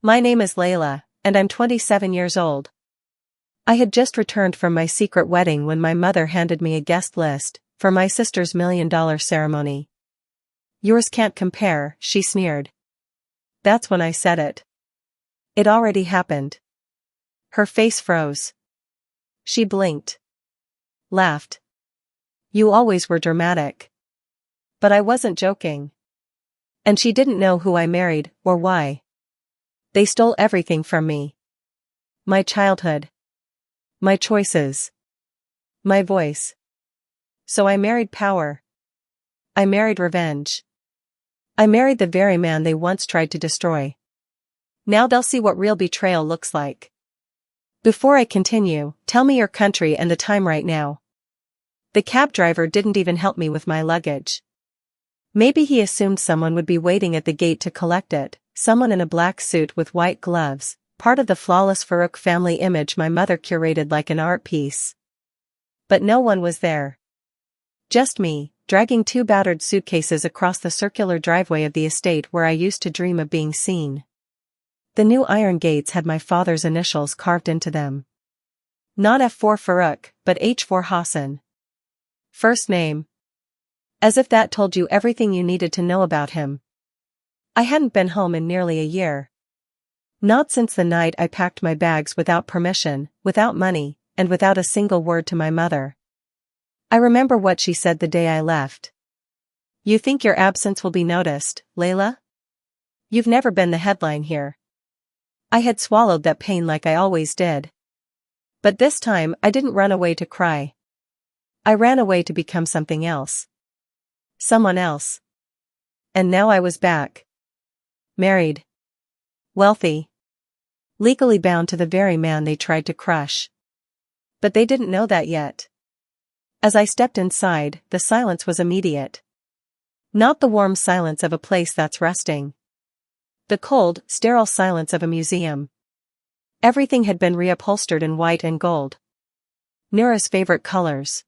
My name is Layla, and I'm 27 years old. I had just returned from my secret wedding when my mother handed me a guest list for my sister's $1 million ceremony. Yours can't compare, she sneered. That's when I said it. It already happened. Her face froze. She blinked. Laughed. You always were dramatic. But I wasn't joking. And she didn't know who I married, or why. They stole everything from me. My childhood. My choices. My voice. So I married power. I married revenge. I married the very man they once tried to destroy. Now they'll see what real betrayal looks like. Before I continue, tell me your country and the time right now. The cab driver didn't even help me with my luggage. Maybe he assumed someone would be waiting at the gate to collect it, someone in a black suit with white gloves, part of the flawless Farouk family image my mother curated like an art piece. But no one was there. Just me, dragging 2 battered suitcases across the circular driveway of the estate where I used to dream of being seen. The new iron gates had my father's initials carved into them. Not F4 Farouk, but H4 Hassan. First name. As if that told you everything you needed to know about him. I hadn't been home in nearly a year. Not since the night I packed my bags without permission, without money, and without a single word to my mother. I remember what she said the day I left. You think your absence will be noticed, Layla? You've never been the headline here. I had swallowed that pain like I always did. But this time I didn't run away to cry. I ran away to become something else. Someone else. And now I was back. Married. Wealthy. Legally bound to the very man they tried to crush. But they didn't know that yet. As I stepped inside, the silence was immediate. Not the warm silence of a place that's resting. The cold, sterile silence of a museum. Everything had been reupholstered in white and gold. Noura's favorite colors.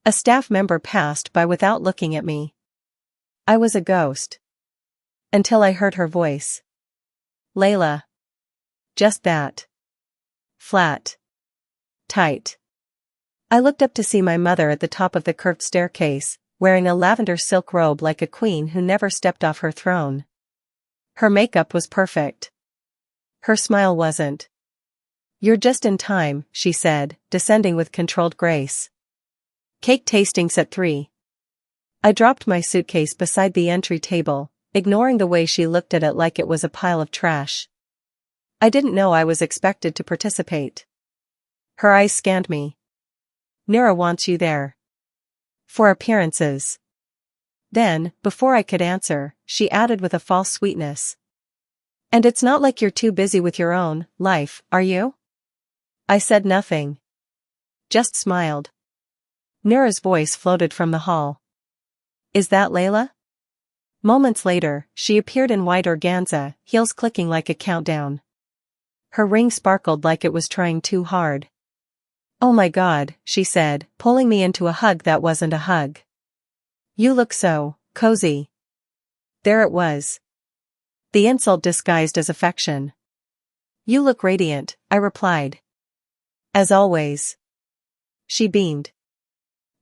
A staff member passed by without looking at me. I was a ghost. Until I heard her voice. Layla. Just that. Flat. Tight. I looked up to see my mother at the top of the curved staircase, wearing a lavender silk robe like a queen who never stepped off her throne. Her makeup was perfect. Her smile wasn't. You're just in time, she said, descending with controlled grace. Cake tastings at 3. I dropped my suitcase beside the entry table, ignoring the way she looked at it like it was a pile of trash. I didn't know I was expected to participate. Her eyes scanned me. Noura wants you there. For appearances. Then, before I could answer, she added with a false sweetness. And it's not like you're too busy with your own life, are you? I said nothing. Just smiled. Noura's voice floated from the hall. Is that Layla? Moments later, she appeared in white organza, heels clicking like a countdown. Her ring sparkled like it was trying too hard. Oh my God, she said, pulling me into a hug that wasn't a hug. You look so cozy. There it was. The insult disguised as affection. You look radiant, I replied. As always. She beamed.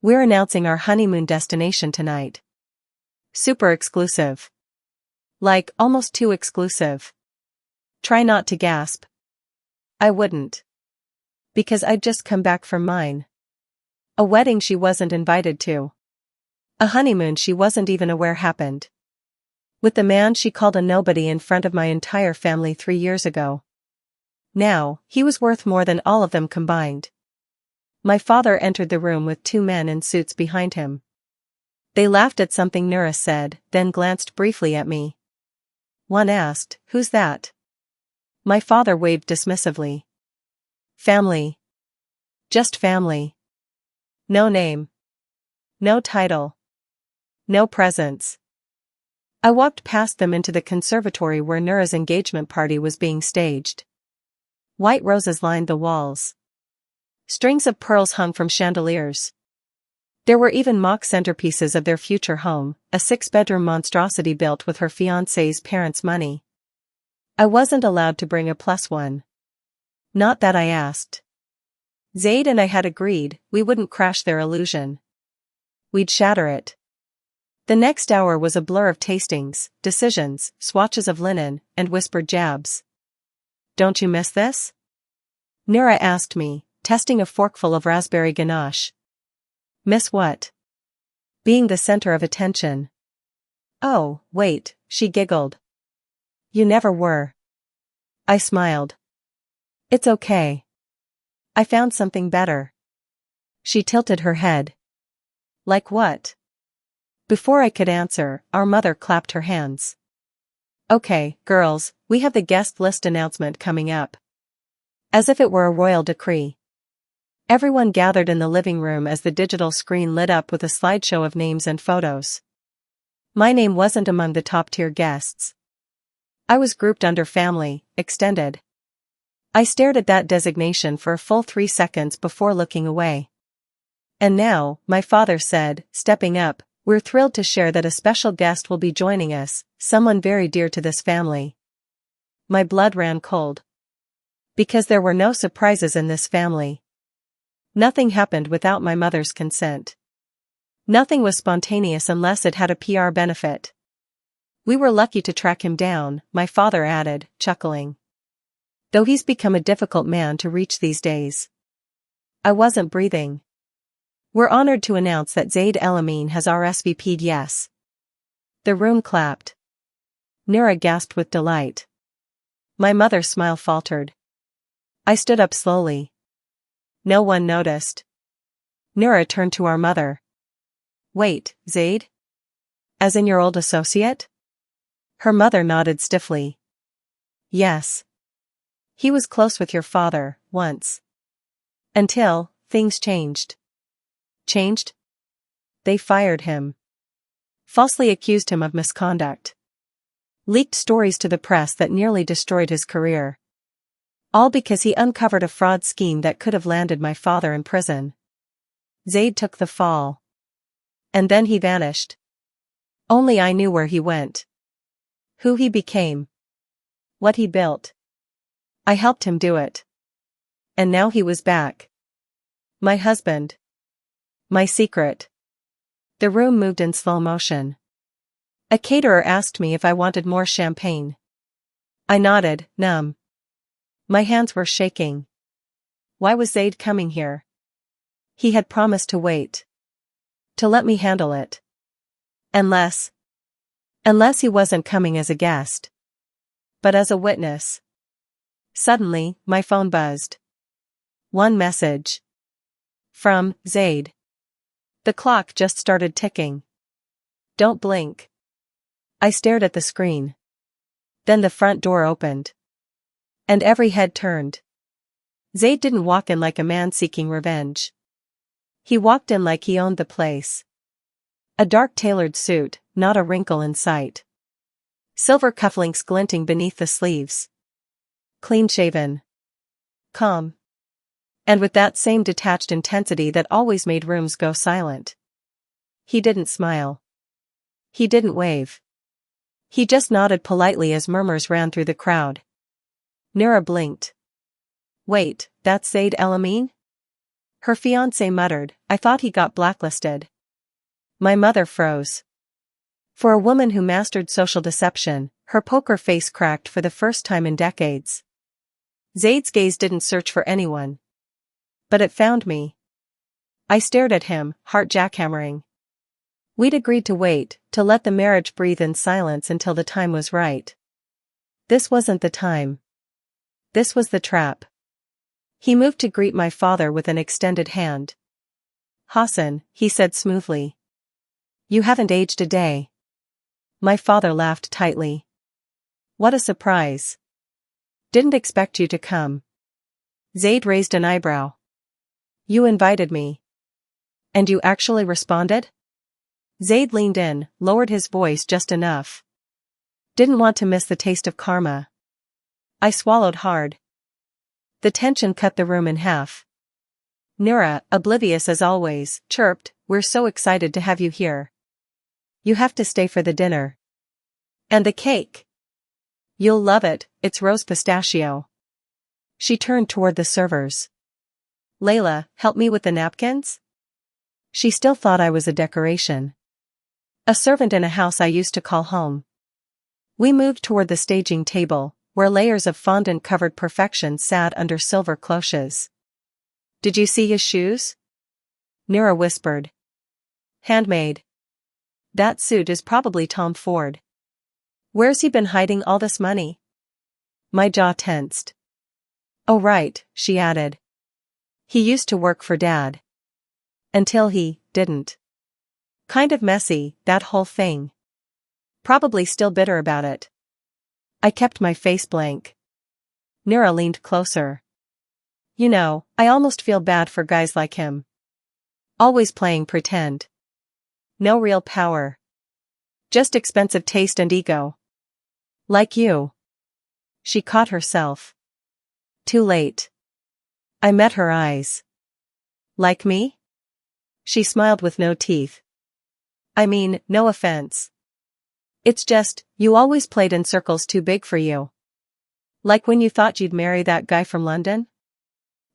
We're announcing our honeymoon destination tonight. Super exclusive. Like, almost too exclusive. Try not to gasp. I wouldn't. Because I'd just come back from mine. A wedding she wasn't invited to. A honeymoon she wasn't even aware happened. With the man she called a nobody in front of my entire family 3 years ago. Now, he was worth more than all of them combined. My father entered the room with 2 men in suits behind him. They laughed at something Noura said, then glanced briefly at me. One asked, "Who's that?" My father waved dismissively. Family. Just family. No name. No title. No presence. I walked past them into the conservatory where Noura's engagement party was being staged. White roses lined the walls. Strings of pearls hung from chandeliers. There were even mock centerpieces of their future home, a 6-bedroom monstrosity built with her fiancé's parents' money. I wasn't allowed to bring a +1. Not that I asked. Zaid and I had agreed we wouldn't crash their illusion. We'd shatter it. The next hour was a blur of tastings, decisions, swatches of linen, and whispered jabs. Don't you miss this? Nira asked me, testing a forkful of raspberry ganache. Miss what? Being the center of attention. Oh, wait, she giggled. You never were. I smiled. It's okay. I found something better. She tilted her head. Like what? Before I could answer, our mother clapped her hands. Okay, girls, we have the guest list announcement coming up. As if it were a royal decree. Everyone gathered in the living room as the digital screen lit up with a slideshow of names and photos. My name wasn't among the top-tier guests. I was grouped under family, extended. I stared at that designation for a full 3 seconds before looking away. And now, my father said, stepping up, we're thrilled to share that a special guest will be joining us, someone very dear to this family. My blood ran cold. Because there were no surprises in this family. Nothing happened without my mother's consent. Nothing was spontaneous unless it had a PR benefit. We were lucky to track him down, my father added, chuckling. Though he's become a difficult man to reach these days. I wasn't breathing. We're honored to announce that Zaid El-Amin has RSVP'd yes. The room clapped. Nira gasped with delight. My mother's smile faltered. I stood up slowly. No one noticed. Nira turned to our mother. Wait, Zaid? As in your old associate? Her mother nodded stiffly. Yes. He was close with your father, once. Until, things changed. Changed? They fired him. Falsely accused him of misconduct. Leaked stories to the press that nearly destroyed his career. All because he uncovered a fraud scheme that could have landed my father in prison. Zaid took the fall. And then he vanished. Only I knew where he went. Who he became. What he built. I helped him do it. And now he was back. My husband. My secret. The room moved in slow motion. A caterer asked me if I wanted more champagne. I nodded, numb. My hands were shaking. Why was Zaid coming here? He had promised to wait. To let me handle it. Unless he wasn't coming as a guest. But as a witness. Suddenly, my phone buzzed. One message. From Zaid. The clock just started ticking. Don't blink. I stared at the screen. Then the front door opened. And every head turned. Zaid didn't walk in like a man seeking revenge. He walked in like he owned the place. A dark tailored suit, not a wrinkle in sight. Silver cufflinks glinting beneath the sleeves. Clean-shaven. Calm. And with that same detached intensity that always made rooms go silent. He didn't smile. He didn't wave. He just nodded politely as murmurs ran through the crowd. Nira blinked. Wait, that's Zaid El-Amin? Her fiancé muttered, I thought he got blacklisted. My mother froze. For a woman who mastered social deception, her poker face cracked for the first time in decades. Zaid's gaze didn't search for anyone. But it found me. I stared at him, heart jackhammering. We'd agreed to wait, to let the marriage breathe in silence until the time was right. This wasn't the time. This was the trap. He moved to greet my father with an extended hand. Hassan, he said smoothly. You haven't aged a day. My father laughed tightly. What a surprise. Didn't expect you to come. Zaid raised an eyebrow. You invited me. And you actually responded? Zaid leaned in, lowered his voice just enough. Didn't want to miss the taste of karma. I swallowed hard. The tension cut the room in half. Nira, oblivious as always, chirped, We're so excited to have you here. You have to stay for the dinner. And the cake. You'll love it, it's rose pistachio. She turned toward the servers. Layla, help me with the napkins? She still thought I was a decoration. A servant in a house I used to call home. We moved toward the staging table, where layers of fondant-covered perfection sat under silver cloches. Did you see his shoes? Nira whispered. Handmade. That suit is probably Tom Ford. Where's he been hiding all this money? My jaw tensed. Oh right, she added. He used to work for Dad. Until he didn't. Kind of messy, that whole thing. Probably still bitter about it. I kept my face blank. Nira leaned closer. You know, I almost feel bad for guys like him. Always playing pretend. No real power. Just expensive taste and ego. Like you. She caught herself. Too late. I met her eyes. Like me? She smiled with no teeth. I mean, no offense. It's just, you always played in circles too big for you. Like when you thought you'd marry that guy from London?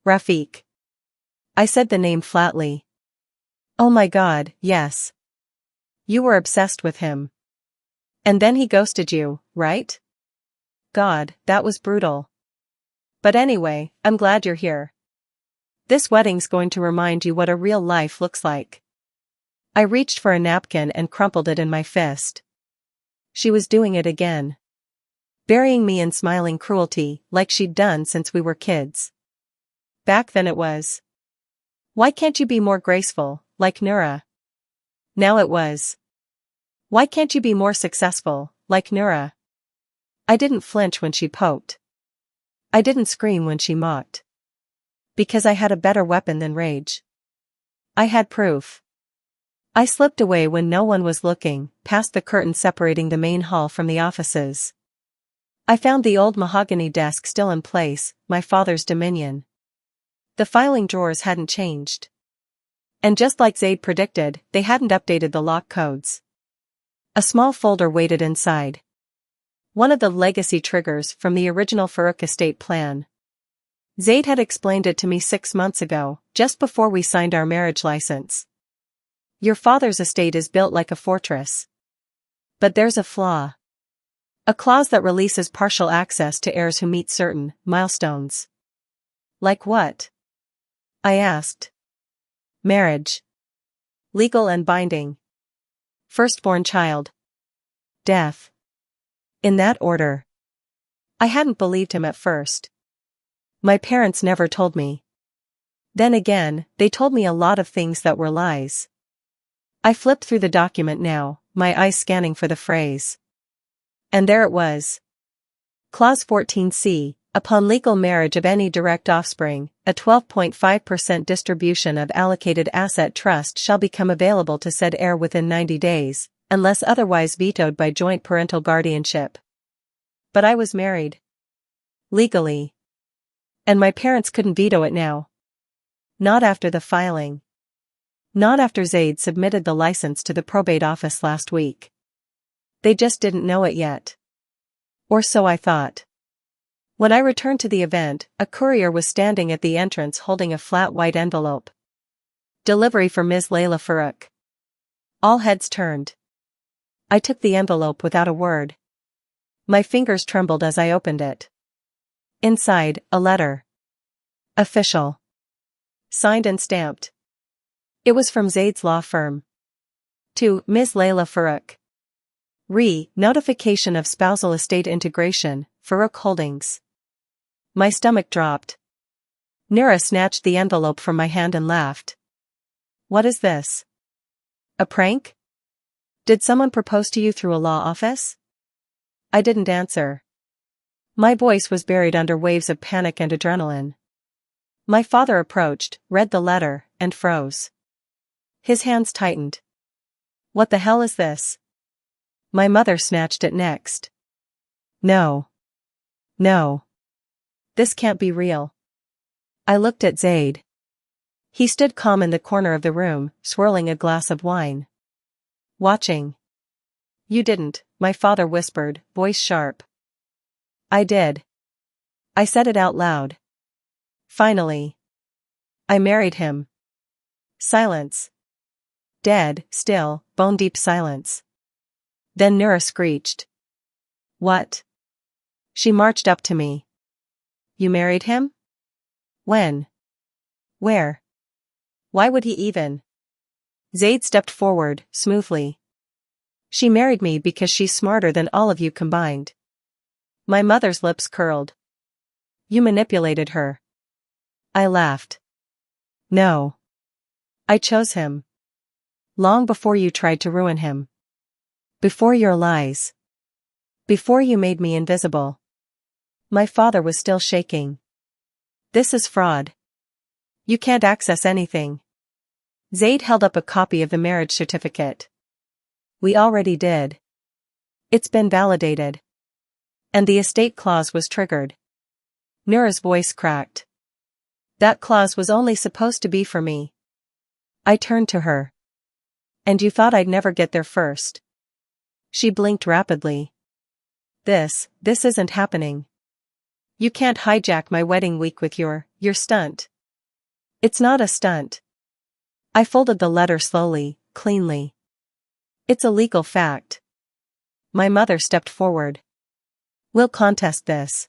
Rafiq. I said the name flatly. Oh my God, yes. You were obsessed with him. And then he ghosted you, right? God, that was brutal. But anyway, I'm glad you're here. This wedding's going to remind you what a real life looks like. I reached for a napkin and crumpled it in my fist. She was doing it again. Burying me in smiling cruelty, like she'd done since we were kids. Back then it was. Why can't you be more graceful, like Nura? Now it was. Why can't you be more successful, like Nura? I didn't flinch when she poked. I didn't scream when she mocked. Because I had a better weapon than rage. I had proof. I slipped away when no one was looking, past the curtain separating the main hall from the offices. I found the old mahogany desk still in place, my father's dominion. The filing drawers hadn't changed. And just like Zaid predicted, they hadn't updated the lock codes. A small folder waited inside. One of the legacy triggers from the original Farouk estate plan. Zaid had explained it to me 6 months ago, just before we signed our marriage license. Your father's estate is built like a fortress. But there's a flaw. A clause that releases partial access to heirs who meet certain milestones. Like what? I asked. Marriage. Legal and binding. Firstborn child. Death. In that order. I hadn't believed him at first. My parents never told me. Then again, they told me a lot of things that were lies. I flipped through the document now, my eyes scanning for the phrase. And there it was. Clause 14C, upon legal marriage of any direct offspring, a 12.5% distribution of allocated asset trust shall become available to said heir within 90 days, unless otherwise vetoed by joint parental guardianship. But I was married. Legally. And my parents couldn't veto it now. Not after the filing. Not after Zaid submitted the license to the probate office last week. They just didn't know it yet. Or so I thought. When I returned to the event, a courier was standing at the entrance holding a flat white envelope. Delivery for Ms. Layla Farouk. All heads turned. I took the envelope without a word. My fingers trembled as I opened it. Inside, a letter. Official. Signed and stamped. It was from Zaid's law firm. To Ms. Layla Farouk. Notification of spousal estate integration, Farouk Holdings. My stomach dropped. Nira snatched the envelope from my hand and laughed. What is this? A prank? Did someone propose to you through a law office? I didn't answer. My voice was buried under waves of panic and adrenaline. My father approached, read the letter, and froze. His hands tightened. What the hell is this? My mother snatched it next. No. No. This can't be real. I looked at Zaid. He stood calm in the corner of the room, swirling a glass of wine. Watching. You didn't, my father whispered, voice sharp. I did. I said it out loud. Finally. I married him. Silence. Dead, still, bone-deep silence. Then Nura screeched. What? She marched up to me. You married him? When? Where? Why would he even? Zaid stepped forward, smoothly. She married me because she's smarter than all of you combined. My mother's lips curled. You manipulated her. I laughed. No. I chose him. Long before you tried to ruin him. Before your lies. Before you made me invisible. My father was still shaking. This is fraud. You can't access anything. Zaid held up a copy of the marriage certificate. We already did. It's been validated. And the estate clause was triggered. Nura's voice cracked. That clause was only supposed to be for me. I turned to her. And you thought I'd never get there first. She blinked rapidly. This isn't happening. You can't hijack my wedding week with your stunt. It's not a stunt. I folded the letter slowly, cleanly. It's a legal fact. My mother stepped forward. We'll contest this.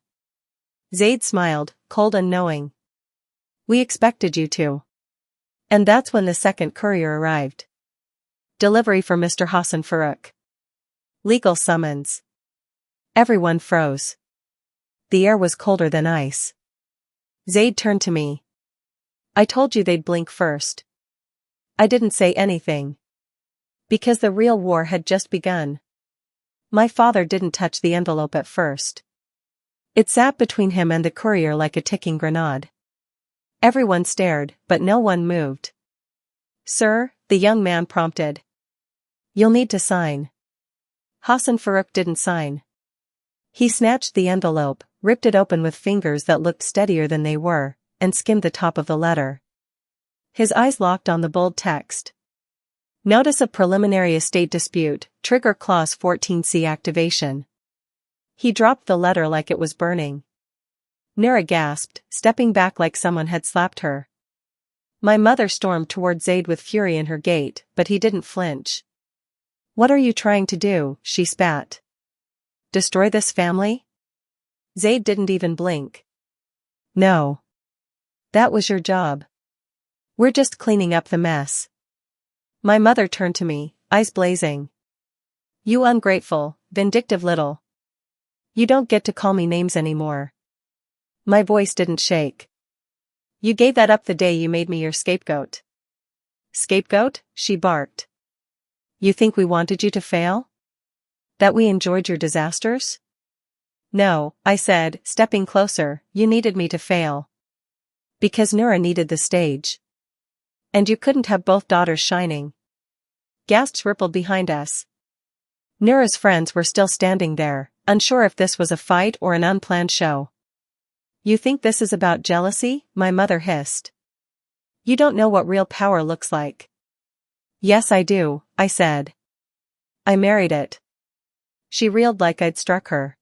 Zaid smiled, cold and knowing. We expected you to. And that's when the second courier arrived. Delivery for Mr. Hassan Farouk. Legal summons. Everyone froze. The air was colder than ice. Zaid turned to me. I told you they'd blink first. I didn't say anything. Because the real war had just begun. My father didn't touch the envelope at first. It sat between him and the courier like a ticking grenade. Everyone stared, but no one moved. Sir, the young man prompted. You'll need to sign. Hassan Farouk didn't sign. He snatched the envelope, ripped it open with fingers that looked steadier than they were, and skimmed the top of the letter. His eyes locked on the bold text. Notice of preliminary estate dispute, trigger clause 14C activation. He dropped the letter like it was burning. Nura gasped, stepping back like someone had slapped her. My mother stormed toward Zaid with fury in her gait, but he didn't flinch. What are you trying to do? She spat. Destroy this family? Zaid didn't even blink. No. That was your job. We're just cleaning up the mess. My mother turned to me, eyes blazing. You ungrateful, vindictive little. You don't get to call me names anymore. My voice didn't shake. You gave that up the day you made me your scapegoat. Scapegoat? She barked. You think we wanted you to fail? That we enjoyed your disasters? No, I said, stepping closer, you needed me to fail. Because Nura needed the stage. And you couldn't have both daughters shining. Gasps rippled behind us. Nura's friends were still standing there, unsure if this was a fight or an unplanned show. You think this is about jealousy? My mother hissed. You don't know what real power looks like. Yes, I do, I said. I married it. She reeled like I'd struck her.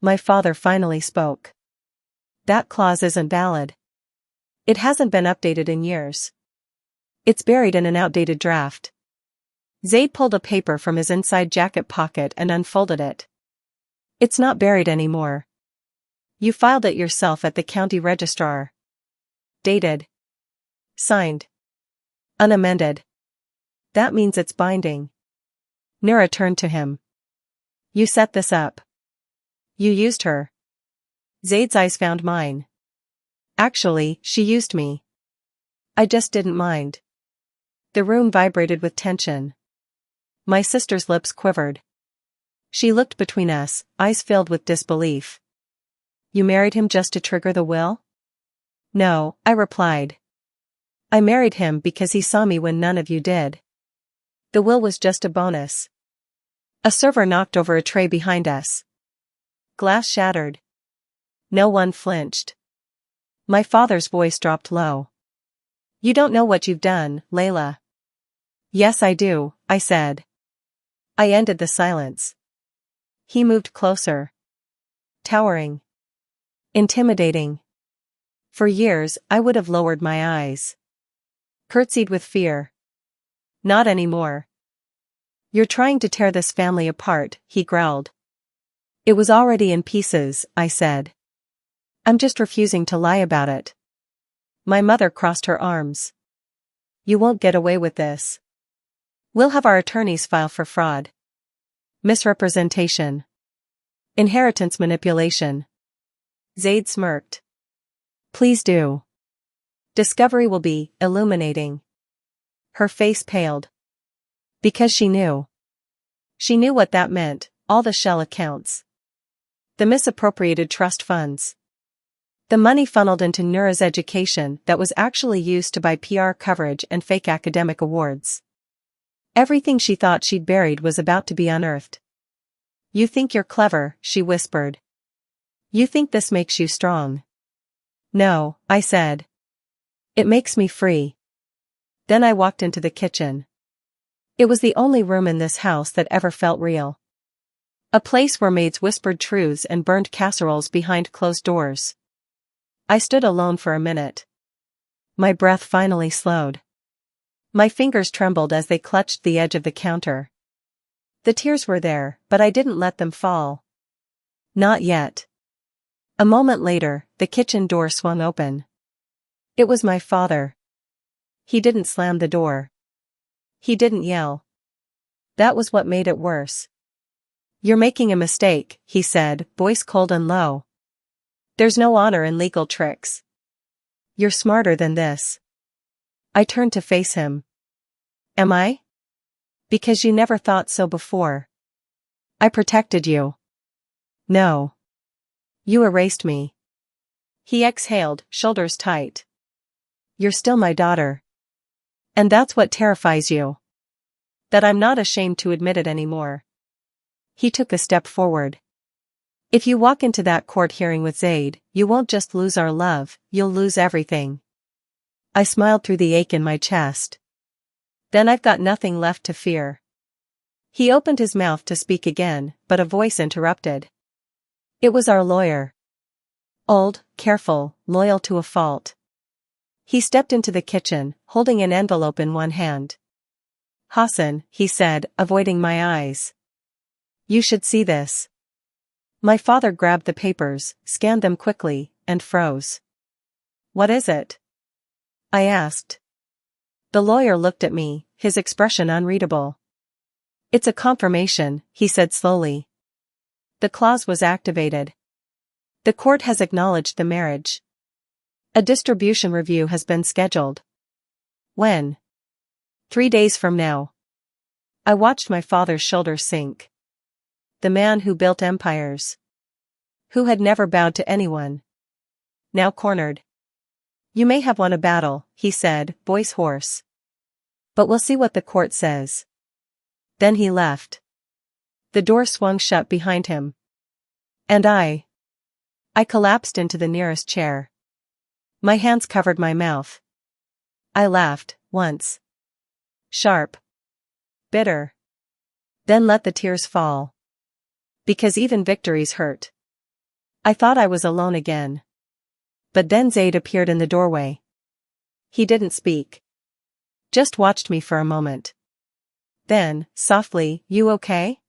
My father finally spoke. That clause isn't valid. It hasn't been updated in years. It's buried in an outdated draft. Zaid pulled a paper from his inside jacket pocket and unfolded it. It's not buried anymore. You filed it yourself at the county registrar. Dated. Signed. Unamended. That means it's binding. Nura turned to him. You set this up. You used her. Zaid's eyes found mine. Actually, she used me. I just didn't mind. The room vibrated with tension. My sister's lips quivered. She looked between us, eyes filled with disbelief. You married him just to trigger the will? No, I replied. I married him because he saw me when none of you did. The will was just a bonus. A server knocked over a tray behind us. Glass shattered. No one flinched. My father's voice dropped low. You don't know what you've done, Layla. Yes, I do, I said. I ended the silence. He moved closer. towering, intimidating. For years, I would have lowered my eyes, curtsied with fear. Not anymore. You're trying to tear this family apart, he growled. It was already in pieces, I said. I'm just refusing to lie about it. My mother crossed her arms. You won't get away with this. We'll have our attorneys file for fraud, misrepresentation, inheritance manipulation. Zaid smirked. Please do. Discovery will be illuminating. Her face paled. Because she knew. She knew what that meant, all the shell accounts. The misappropriated trust funds. The money funneled into Nura's education that was actually used to buy PR coverage and fake academic awards. Everything she thought she'd buried was about to be unearthed. You think you're clever, she whispered. You think this makes you strong. No, I said. It makes me free. Then I walked into the kitchen. It was the only room in this house that ever felt real. A place where maids whispered truths and burned casseroles behind closed doors. I stood alone for a minute. My breath finally slowed. My fingers trembled as they clutched the edge of the counter. The tears were there, but I didn't let them fall. Not yet. A moment later, the kitchen door swung open. It was my father. He didn't slam the door. He didn't yell. That was what made it worse. You're making a mistake, he said, voice cold and low. There's no honor in legal tricks. You're smarter than this. I turned to face him. Am I? Because you never thought so before. I protected you. No. You erased me. He exhaled, shoulders tight. You're still my daughter. And that's what terrifies you. That I'm not ashamed to admit it anymore. He took a step forward. If you walk into that court hearing with Zaid, you won't just lose our love, you'll lose everything. I smiled through the ache in my chest. Then I've got nothing left to fear. He opened his mouth to speak again, but a voice interrupted. It was our lawyer. Old, careful, loyal to a fault. He stepped into the kitchen, holding an envelope in one hand. Hassan, he said, avoiding my eyes. You should see this. My father grabbed the papers, scanned them quickly, and froze. What is it? I asked. The lawyer looked at me, his expression unreadable. It's a confirmation, he said slowly. The clause was activated. The court has acknowledged the marriage. A distribution review has been scheduled. When? 3 days from now. I watched my father's shoulders sink. The man who built empires. Who had never bowed to anyone. Now cornered. You may have won a battle, he said, voice hoarse. But we'll see what the court says. Then he left. The door swung shut behind him. And I collapsed into the nearest chair. My hands covered my mouth. I laughed, once. Sharp. Bitter. Then let the tears fall. Because even victories hurt. I thought I was alone again. But then Zaid appeared in the doorway. He didn't speak. Just watched me for a moment. Then, softly, you okay?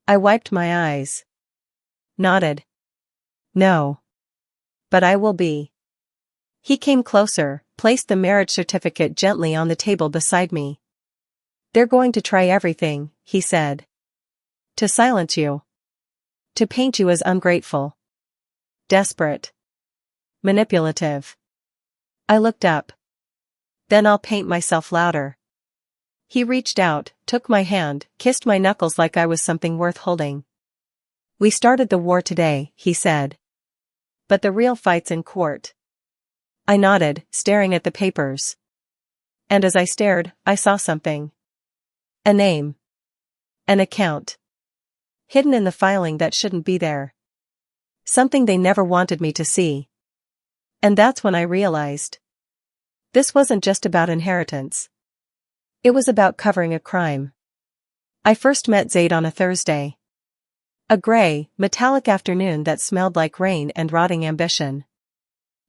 I wiped my eyes. Nodded. No. But I will be. He came closer, placed the marriage certificate gently on the table beside me. They're going to try everything, he said. To silence you. To paint you as ungrateful. Desperate. Manipulative. I looked up. Then I'll paint myself louder. He reached out, took my hand, kissed my knuckles like I was something worth holding. We started the war today, he said. But the real fight's in court. I nodded, staring at the papers. And as I stared, I saw something. A name. An account. Hidden in the filing that shouldn't be there. Something they never wanted me to see. And that's when I realized. This wasn't just about inheritance. It was about covering a crime. I first met Zaid on a Thursday. A gray, metallic afternoon that smelled like rain and rotting ambition.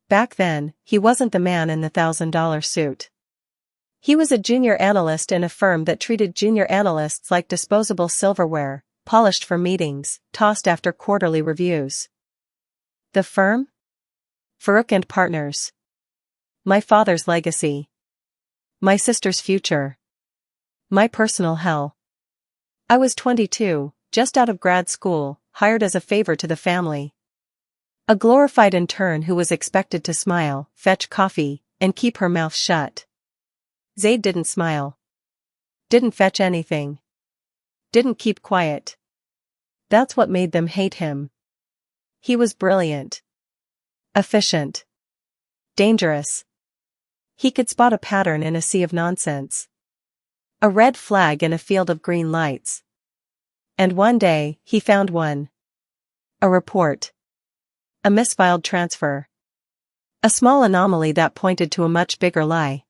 Back then, he wasn't the man in the $1,000 suit. He was a junior analyst in a firm that treated junior analysts like disposable silverware, polished for meetings, tossed after quarterly reviews. The firm? Farouk and Partners. My father's legacy. My sister's future. My personal hell. I was 22, just out of grad school, hired as a favor to the family. A glorified intern who was expected to smile, fetch coffee, and keep her mouth shut. Zaid didn't smile. Didn't fetch anything. Didn't keep quiet. That's what made them hate him. He was brilliant. Efficient. Dangerous. He could spot a pattern in a sea of nonsense. A red flag in a field of green lights. And one day, he found one. A report. A misfiled transfer. A small anomaly that pointed to a much bigger lie.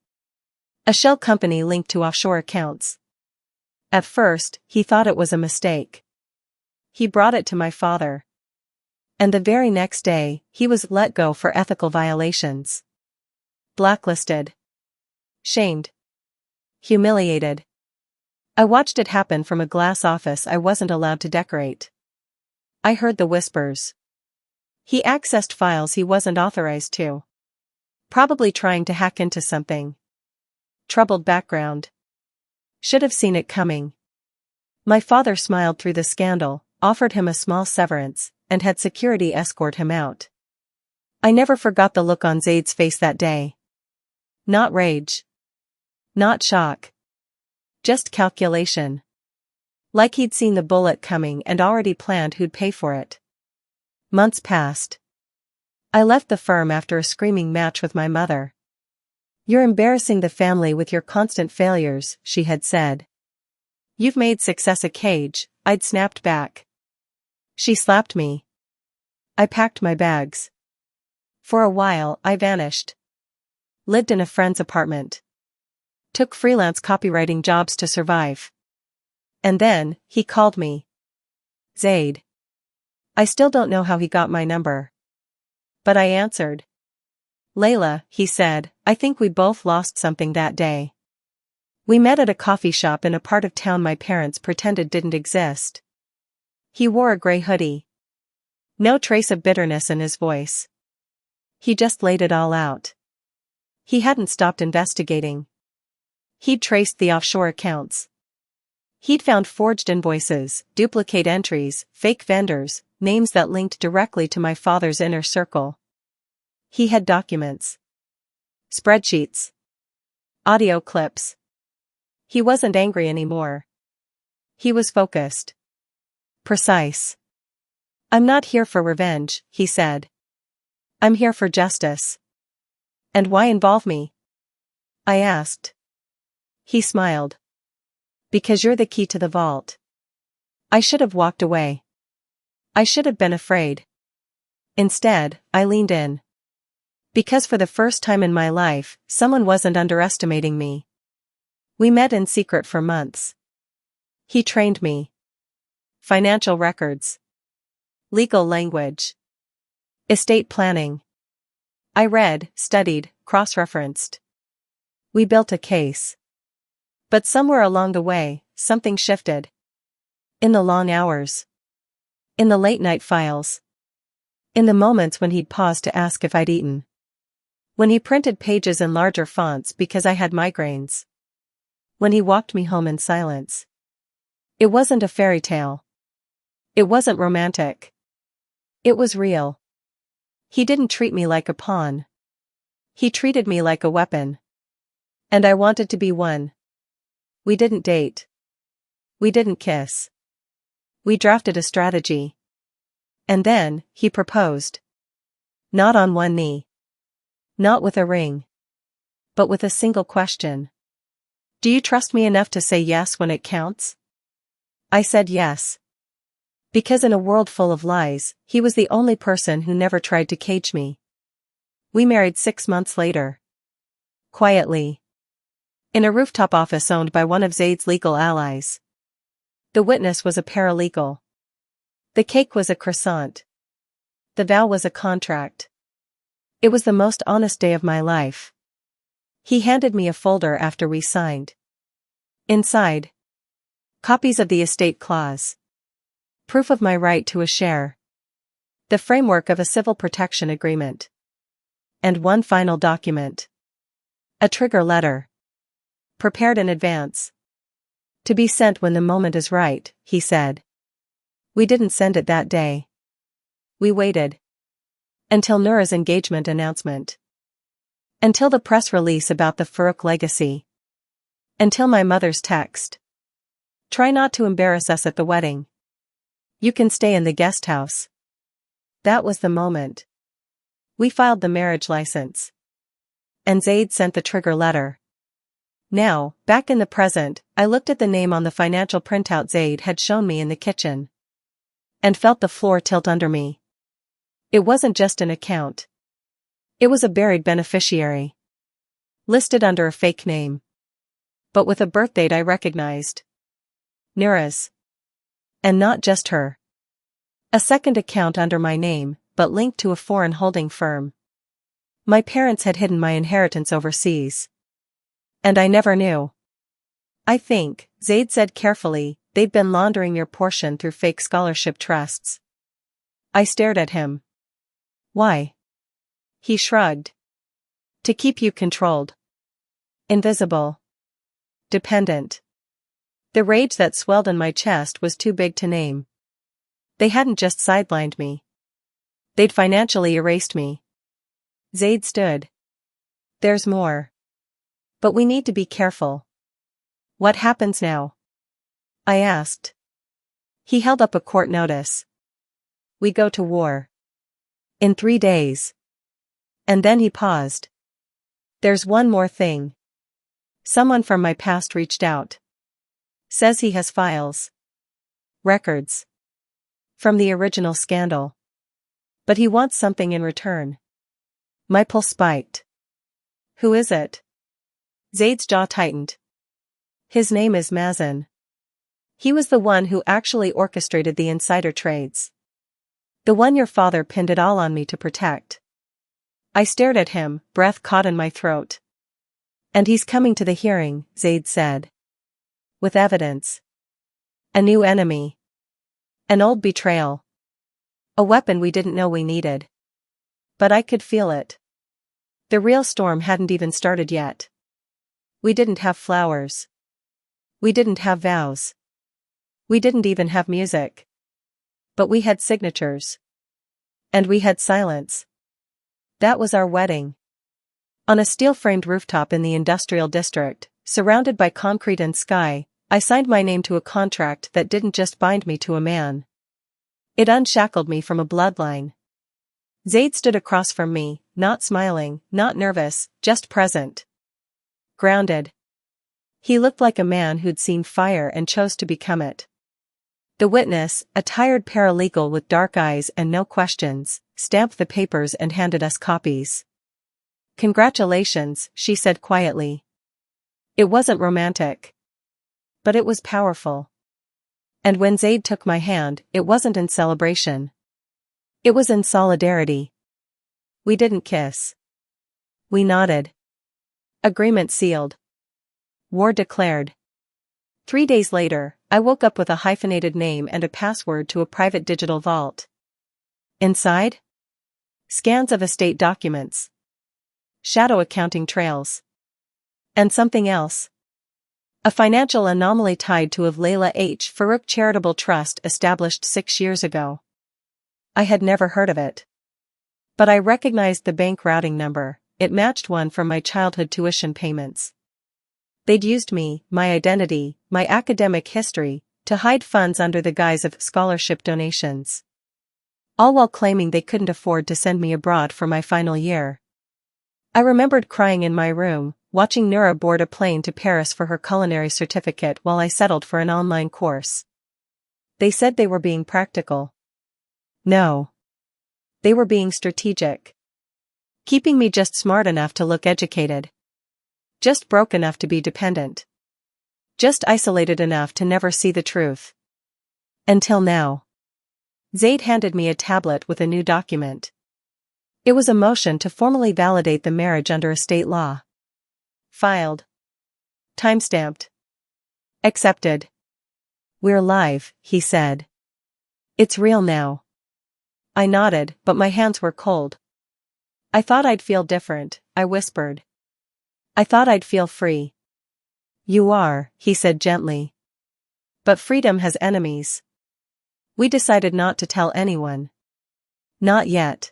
A shell company linked to offshore accounts. At first, he thought it was a mistake. He brought it to my father. And the very next day, he was let go for ethical violations. Blacklisted. Shamed. Humiliated. I watched it happen from a glass office I wasn't allowed to decorate. I heard the whispers. He accessed files he wasn't authorized to. Probably trying to hack into something. Troubled background. Should have seen it coming. My father smiled through the scandal, offered him a small severance, and had security escort him out. I never forgot the look on Zaid's face that day. Not rage. Not shock. Just calculation. Like he'd seen the bullet coming and already planned who'd pay for it. Months passed. I left the firm after a screaming match with my mother. "You're embarrassing the family with your constant failures," she had said. "You've made success a cage," I'd snapped back. She slapped me. I packed my bags. For a while, I vanished. Lived in a friend's apartment. Took freelance copywriting jobs to survive. And then, he called me. Zaid. I still don't know how he got my number. But I answered. "Layla," he said, "I think we both lost something that day. We met at a coffee shop in a part of town my parents pretended didn't exist." He wore a gray hoodie. No trace of bitterness in his voice. He just laid it all out. He hadn't stopped investigating. He'd traced the offshore accounts. He'd found forged invoices, duplicate entries, fake vendors, names that linked directly to my father's inner circle. He had documents. Spreadsheets. Audio clips. He wasn't angry anymore. He was focused. Precise. "I'm not here for revenge," he said. "I'm here for justice." "And why involve me?" I asked. He smiled. "Because you're the key to the vault." I should have walked away. I should have been afraid. Instead, I leaned in. Because for the first time in my life, someone wasn't underestimating me. We met in secret for months. He trained me. Financial records. Legal language. Estate planning. I read, studied, cross-referenced. We built a case. But somewhere along the way, something shifted. In the long hours. In the late-night files. In the moments when he'd pause to ask if I'd eaten. When he printed pages in larger fonts because I had migraines. When he walked me home in silence. It wasn't a fairy tale. It wasn't romantic. It was real. He didn't treat me like a pawn. He treated me like a weapon. And I wanted to be one. We didn't date. We didn't kiss. We drafted a strategy. And then, he proposed. Not on one knee. Not with a ring. But with a single question. "Do you trust me enough to say yes when it counts?" I said yes. Because in a world full of lies, he was the only person who never tried to cage me. We married 6 months later. Quietly. In a rooftop office owned by one of Zaid's legal allies. The witness was a paralegal. The cake was a croissant. The vow was a contract. It was the most honest day of my life. He handed me a folder after we signed. Inside, copies of the estate clause. Proof of my right to a share. The framework of a civil protection agreement. And one final document. A trigger letter. Prepared in advance. To be sent when the moment is right, he said. We didn't send it that day. We waited. Until Noura's engagement announcement. Until the press release about the Farouk legacy. Until my mother's text. Try not to embarrass us at the wedding. You can stay in the guest house. That was the moment. We filed the marriage license. And Zaid sent the trigger letter. Now, back in the present, I looked at the name on the financial printout Zaid had shown me in the kitchen. And felt the floor tilt under me. It wasn't just an account. It was a buried beneficiary. Listed under a fake name. But with a birth date I recognized. Noura's. And not just her. A second account under my name, but linked to a foreign holding firm. My parents had hidden my inheritance overseas. And I never knew. I think, Zaid said carefully, they'd been laundering your portion through fake scholarship trusts. I stared at him. Why? He shrugged. To keep you controlled. Invisible. Dependent. The rage that swelled in my chest was too big to name. They hadn't just sidelined me. They'd financially erased me. Zaid stood. There's more. But we need to be careful. What happens now? I asked. He held up a court notice. We go to war. In 3 days. And then he paused. There's one more thing. Someone from my past reached out. Says he has files. Records. From the original scandal. But he wants something in return. My pulse spiked. Who is it? Zaid's jaw tightened. His name is Mazen. He was the one who actually orchestrated the insider trades. The one your father pinned it all on me to protect. I stared at him, breath caught in my throat. And he's coming to the hearing, Zaid said. With evidence. A new enemy. An old betrayal. A weapon we didn't know we needed. But I could feel it. The real storm hadn't even started yet. We didn't have flowers. We didn't have vows. We didn't even have music. But we had signatures. And we had silence. That was our wedding. On a steel-framed rooftop in the industrial district, surrounded by concrete and sky, I signed my name to a contract that didn't just bind me to a man. It unshackled me from a bloodline. Zaid stood across from me, not smiling, not nervous, just present. Grounded. He looked like a man who'd seen fire and chose to become it. The witness, a tired paralegal with dark eyes and no questions, stamped the papers and handed us copies. Congratulations, she said quietly. It wasn't romantic. But it was powerful. And when Zaid took my hand, it wasn't in celebration. It was in solidarity. We didn't kiss. We nodded. Agreement sealed. War declared. 3 days later, I woke up with a hyphenated name and a password to a private digital vault. Inside? Scans of estate documents. Shadow accounting trails. And something else. A financial anomaly tied to a Layla H. Farouk charitable trust established 6 years ago. I had never heard of it. But I recognized the bank routing number. It matched one from my childhood tuition payments. They'd used me, my identity, my academic history, to hide funds under the guise of scholarship donations. All while claiming they couldn't afford to send me abroad for my final year. I remembered crying in my room, watching Noura board a plane to Paris for her culinary certificate while I settled for an online course. They said they were being practical. No. They were being strategic. Keeping me just smart enough to look educated. Just broke enough to be dependent. Just isolated enough to never see the truth. Until now. Zaid handed me a tablet with a new document. It was a motion to formally validate the marriage under estate law. Filed. Timestamped. Accepted. We're live, he said. It's real now. I nodded, but my hands were cold. I thought I'd feel different, I whispered. I thought I'd feel free. You are, he said gently. But freedom has enemies. We decided not to tell anyone. Not yet.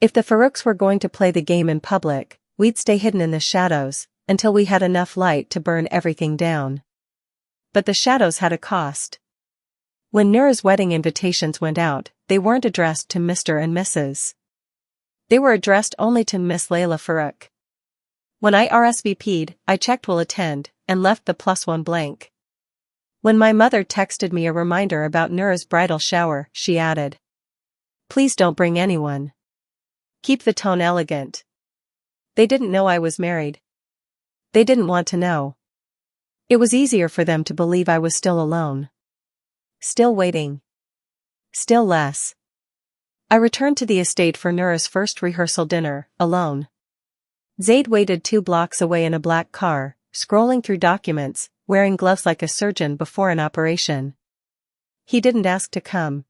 If the Farouks were going to play the game in public, we'd stay hidden in the shadows, until we had enough light to burn everything down. But the shadows had a cost. When Noura's wedding invitations went out, they weren't addressed to Mr. and Mrs. They were addressed only to Miss Layla Farouk. When I RSVP'd, I checked will attend, and left the +1 blank. When my mother texted me a reminder about Noura's bridal shower, she added, "Please don't bring anyone. Keep the tone elegant." They didn't know I was married. They didn't want to know. It was easier for them to believe I was still alone. Still waiting. Still less. I returned to the estate for Noura's first rehearsal dinner, alone. Zaid waited 2 blocks away in a black car, scrolling through documents, wearing gloves like a surgeon before an operation. He didn't ask to come.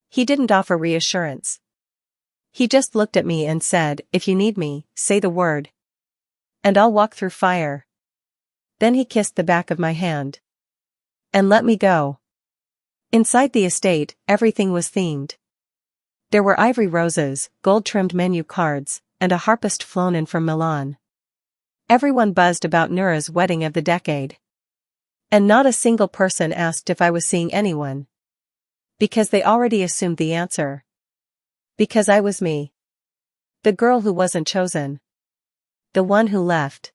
He didn't offer reassurance. He just looked at me and said, "If you need me, say the word. And I'll walk through fire." Then he kissed the back of my hand. And let me go. Inside the estate, everything was themed. There were ivory roses, gold-trimmed menu cards, and a harpist flown in from Milan. Everyone buzzed about Noura's wedding of the decade. And not a single person asked if I was seeing anyone. Because they already assumed the answer. Because I was me. The girl who wasn't chosen. The one who left.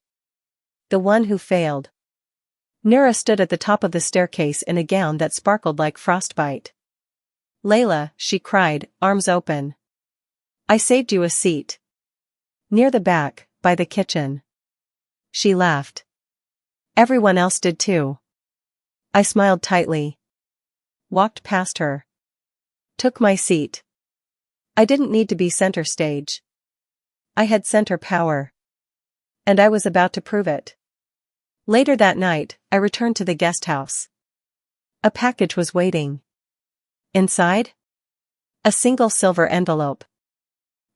The one who failed. Noura stood at the top of the staircase in a gown that sparkled like frostbite. "Layla," she cried, arms open. "I saved you a seat. Near the back, by the kitchen." She laughed. Everyone else did too. I smiled tightly. Walked past her. Took my seat. I didn't need to be center stage. I had center power. And I was about to prove it. Later that night, I returned to the guest house. A package was waiting. Inside? A single silver envelope.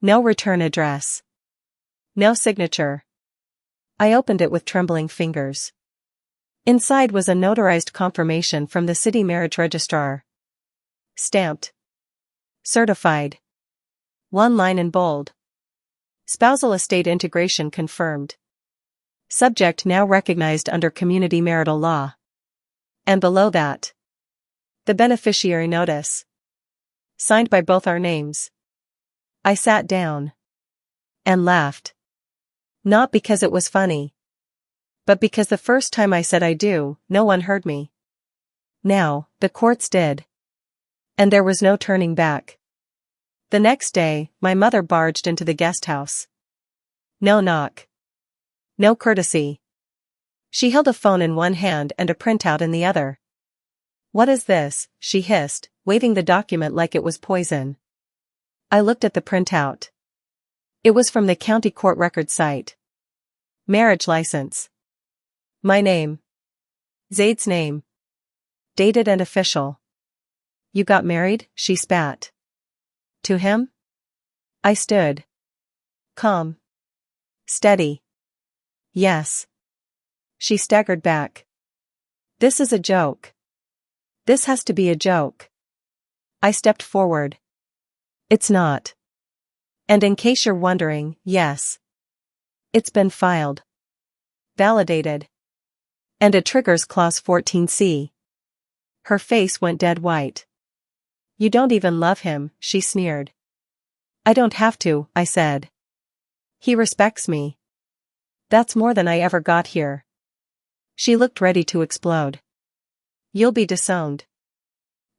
No return address. No signature. I opened it with trembling fingers. Inside was a notarized confirmation from the city marriage registrar. Stamped. Certified. One line in bold. Spousal estate integration confirmed. Subject now recognized under community marital law. And below that, the beneficiary notice. Signed by both our names. I sat down. And laughed. Not because it was funny. But because the first time I said I do, no one heard me. Now, the courts did. And there was no turning back. The next day, my mother barged into the guest house. No knock. No courtesy. She held a phone in one hand and a printout in the other. "What is this?" she hissed, waving the document like it was poison. I looked at the printout. It was from the county court record site. Marriage license. My name. Zaid's name. Dated and official. "You got married?" she spat. "To him?" I stood. Calm. Steady. "Yes." She staggered back. "This is a joke. This has to be a joke." I stepped forward. "It's not. And in case you're wondering, yes. It's been filed. Validated. And it triggers Clause 14C. Her face went dead white. "You don't even love him," she sneered. "I don't have to," I said. "He respects me. That's more than I ever got here." She looked ready to explode. "You'll be disowned."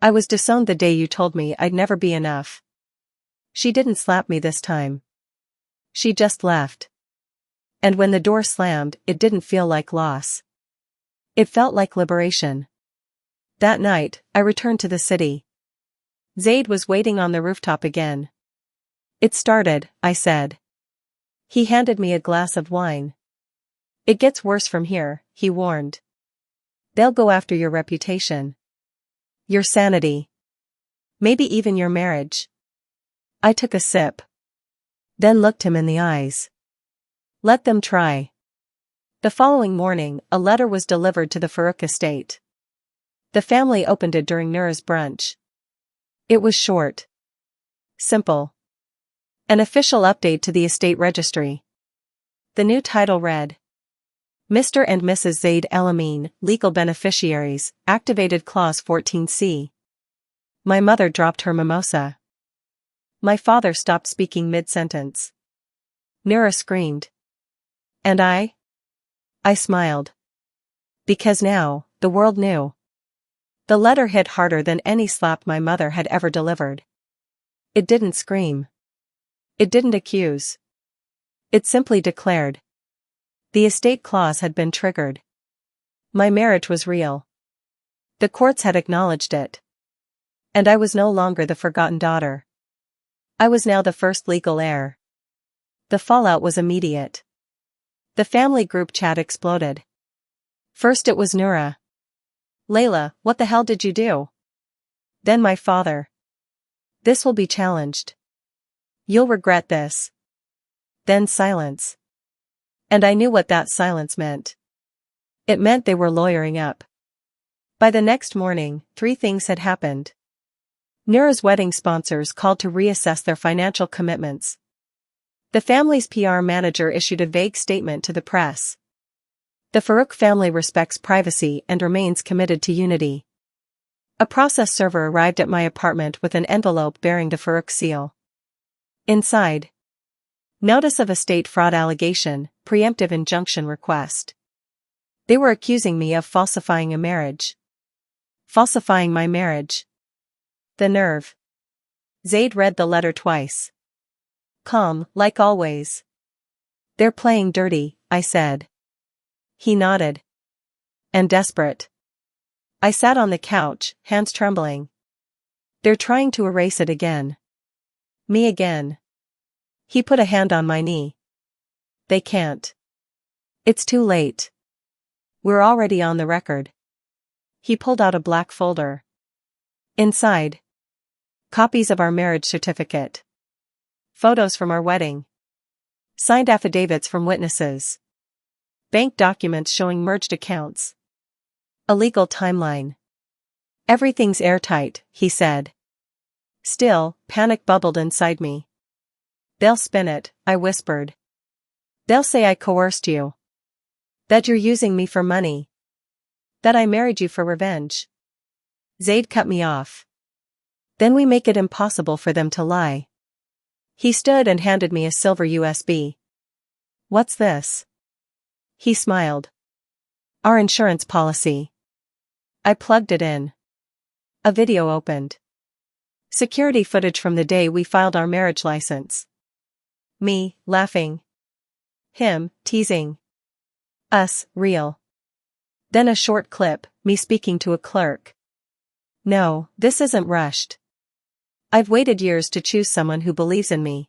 "I was disowned the day you told me I'd never be enough." She didn't slap me this time. She just left. And when the door slammed, it didn't feel like loss. It felt like liberation. That night, I returned to the city. Zaid was waiting on the rooftop again. It started, I said. He handed me a glass of wine. It gets worse from here, he warned. They'll go after your reputation. Your sanity. Maybe even your marriage. I took a sip. Then looked him in the eyes. Let them try. The following morning, a letter was delivered to the Farouk estate. The family opened it during Noura's brunch. It was short. Simple. An official update to the estate registry. The new title read: Mr. and Mrs. Zaid El Amin, legal beneficiaries, activated clause 14C. My mother dropped her mimosa. My father stopped speaking mid-sentence. Noura screamed. And I? I smiled. Because now, the world knew. The letter hit harder than any slap my mother had ever delivered. It didn't scream. It didn't accuse. It simply declared. The estate clause had been triggered. My marriage was real. The courts had acknowledged it. And I was no longer the forgotten daughter. I was now the first legal heir. The fallout was immediate. The family group chat exploded. First it was Noura. Layla, what the hell did you do? Then my father. This will be challenged. You'll regret this. Then silence. And I knew what that silence meant. It meant they were lawyering up. By the next morning, 3 things had happened. Noura's wedding sponsors called to reassess their financial commitments. The family's PR manager issued a vague statement to the press. The Farouk family respects privacy and remains committed to unity. A process server arrived at my apartment with an envelope bearing the Farouk seal. Inside. Notice of estate fraud allegation, preemptive injunction request. They were accusing me of falsifying a marriage. Falsifying my marriage. The nerve. Zaid read the letter twice. Calm, like always. They're playing dirty, I said. He nodded. And desperate. I sat on the couch, hands trembling. They're trying to erase it again. Me again. He put a hand on my knee. They can't. It's too late. We're already on the record. He pulled out a black folder. Inside. Copies of our marriage certificate. Photos from our wedding. Signed affidavits from witnesses. Bank documents showing merged accounts. A legal timeline. Everything's airtight, he said. Still, panic bubbled inside me. They'll spin it, I whispered. They'll say I coerced you. That you're using me for money. That I married you for revenge. Zaid cut me off. Then we make it impossible for them to lie. He stood and handed me a silver USB. What's this? He smiled. Our insurance policy. I plugged it in. A video opened. Security footage from the day we filed our marriage license. Me, laughing. Him, teasing. Us, real. Then a short clip, me speaking to a clerk. No, this isn't rushed. I've waited years to choose someone who believes in me.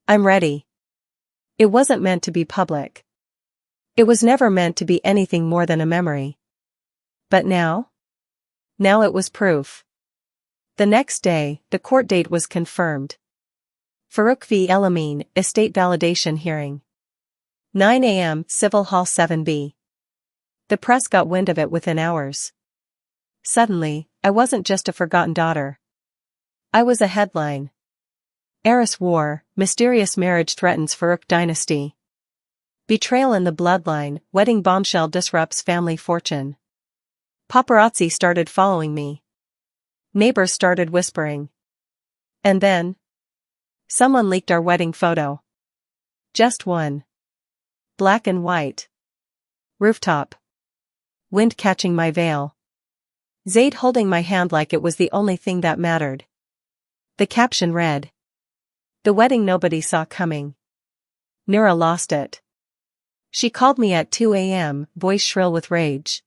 I'm ready. It wasn't meant to be public. It was never meant to be anything more than a memory. But now? Now it was proof. The next day, the court date was confirmed. Farouk v. El Amin, estate validation hearing. 9 a.m., Civil Hall 7B. The press got wind of it within hours. Suddenly, I wasn't just a forgotten daughter. I was a headline. Heiress war, mysterious marriage threatens Farouk dynasty. Betrayal in the bloodline, wedding bombshell disrupts family fortune. Paparazzi started following me. Neighbors started whispering. And then? Someone leaked our wedding photo. Just one. Black and white. Rooftop. Wind catching my veil. Zaid holding my hand like it was the only thing that mattered. The caption read. The wedding nobody saw coming. Noura lost it. She called me at 2 a.m., voice shrill with rage.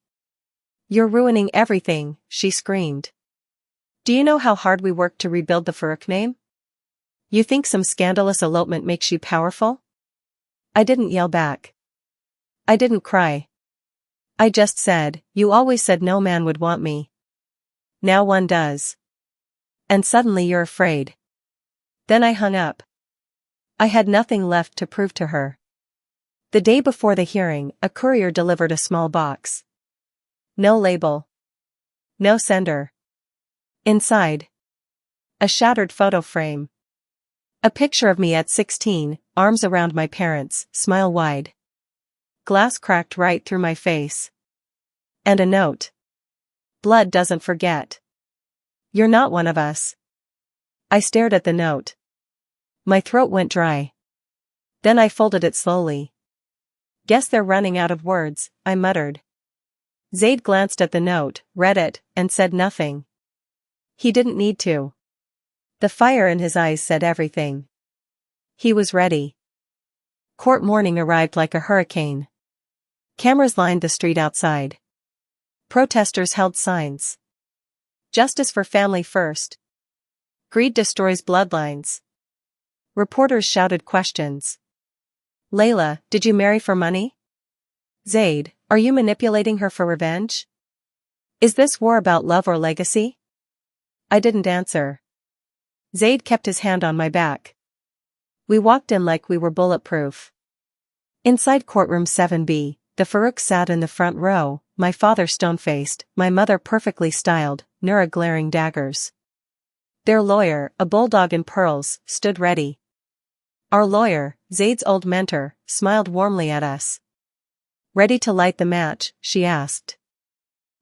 You're ruining everything, she screamed. Do you know how hard we worked to rebuild the Farouk name? You think some scandalous elopement makes you powerful? I didn't yell back. I didn't cry. I just said, you always said no man would want me. Now one does. And suddenly you're afraid. Then I hung up. I had nothing left to prove to her. The day before the hearing, a courier delivered a small box. No label. No sender. Inside. A shattered photo frame. A picture of me at 16, arms around my parents, smile wide. Glass cracked right through my face. And a note. Blood doesn't forget. You're not one of us. I stared at the note. My throat went dry. Then I folded it slowly. Guess they're running out of words, I muttered. Zaid glanced at the note, read it, and said nothing. He didn't need to. The fire in his eyes said everything. He was ready. Court morning arrived like a hurricane. Cameras lined the street outside. Protesters held signs. Justice for family first. Greed destroys bloodlines. Reporters shouted questions. Layla, did you marry for money? Zaid, are you manipulating her for revenge? Is this war about love or legacy? I didn't answer. Zaid kept his hand on my back. We walked in like we were bulletproof. Inside courtroom 7B, the Farouks sat in the front row, my father stone-faced, my mother perfectly styled, Nura glaring daggers. Their lawyer, a bulldog in pearls, stood ready. Our lawyer, Zaid's old mentor, smiled warmly at us. Ready to light the match, she asked.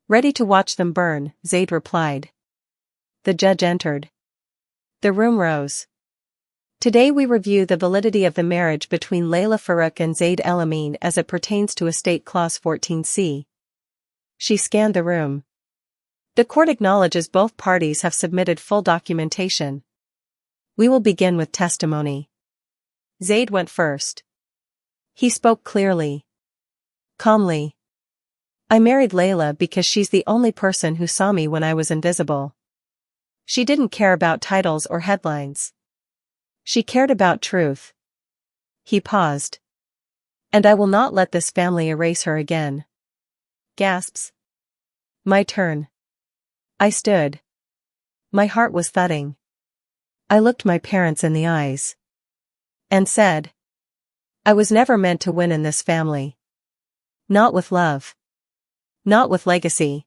Ready to watch them burn, Zaid replied. The judge entered. The room rose. Today we review the validity of the marriage between Layla Farouk and Zaid El-Amin as it pertains to Estate Clause 14C. She scanned the room. The court acknowledges both parties have submitted full documentation. We will begin with testimony. Zaid went first. He spoke clearly. Calmly. I married Layla because she's the only person who saw me when I was invisible. She didn't care about titles or headlines. She cared about truth. He paused. And I will not let this family erase her again. Gasps. My turn. I stood. My heart was thudding. I looked my parents in the eyes. And said. I was never meant to win in this family. Not with love. Not with legacy.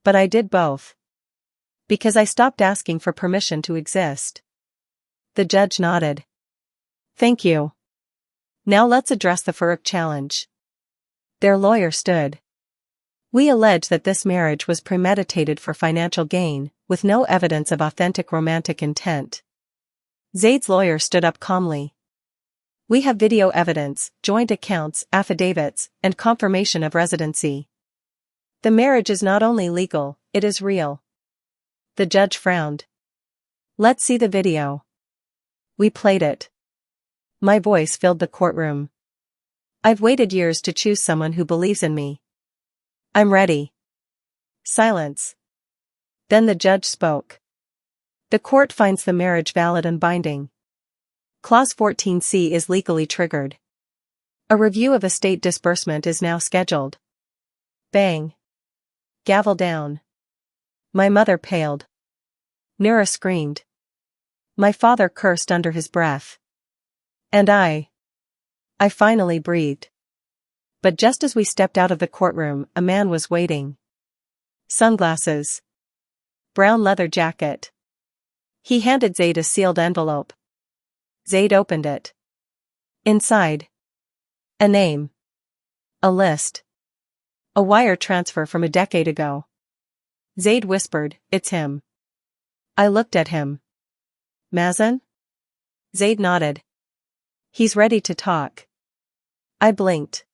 But I did both. Because I stopped asking for permission to exist. The judge nodded. Thank you. Now let's address the Farouk challenge. Their lawyer stood. We allege that this marriage was premeditated for financial gain, with no evidence of authentic romantic intent. Zaid's lawyer stood up calmly. We have video evidence, joint accounts, affidavits, and confirmation of residency. The marriage is not only legal, it is real. The judge frowned. Let's see the video. We played it. My voice filled the courtroom. I've waited years to choose someone who believes in me. I'm ready. Silence. Then the judge spoke. The court finds the marriage valid and binding. Clause 14C is legally triggered. A review of estate disbursement is now scheduled. Bang. Gavel down. My mother paled. Nura screamed. My father cursed under his breath. And I finally breathed. But just as we stepped out of the courtroom, a man was waiting. Sunglasses. Brown leather jacket. He handed Zaid a sealed envelope. Zaid opened it. Inside. A name. A list. A wire transfer from a decade ago. Zaid whispered, "It's him." I looked at him. Mazen? Zaid nodded. He's ready to talk. I blinked.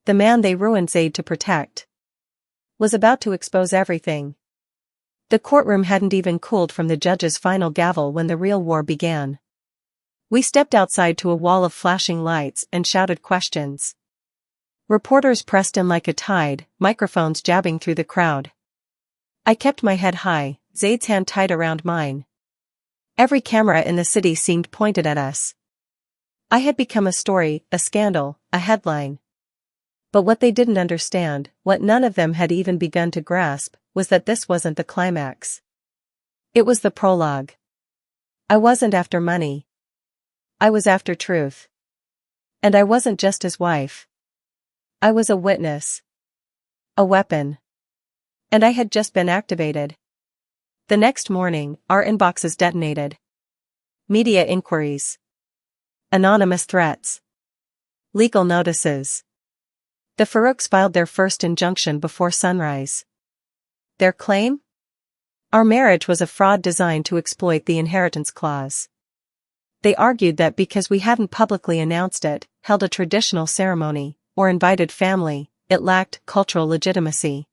The man they ruined Zaid to protect was about to expose everything. The courtroom hadn't even cooled from the judge's final gavel when the real war began. We stepped outside to a wall of flashing lights and shouted questions. Reporters pressed in like a tide, microphones jabbing through the crowd. I kept my head high, Zaid's hand tight around mine. Every camera in the city seemed pointed at us. I had become a story, a scandal, a headline. But what they didn't understand, what none of them had even begun to grasp, was that this wasn't the climax. It was the prologue. I wasn't after money. I was after truth. And I wasn't just his wife. I was a witness. A weapon. And I had just been activated. The next morning, our inboxes detonated. Media inquiries. Anonymous threats. Legal notices. The Farouks filed their first injunction before sunrise. Their claim? Our marriage was a fraud designed to exploit the inheritance clause. They argued that because we hadn't publicly announced it, held a traditional ceremony, or invited family, it lacked cultural legitimacy.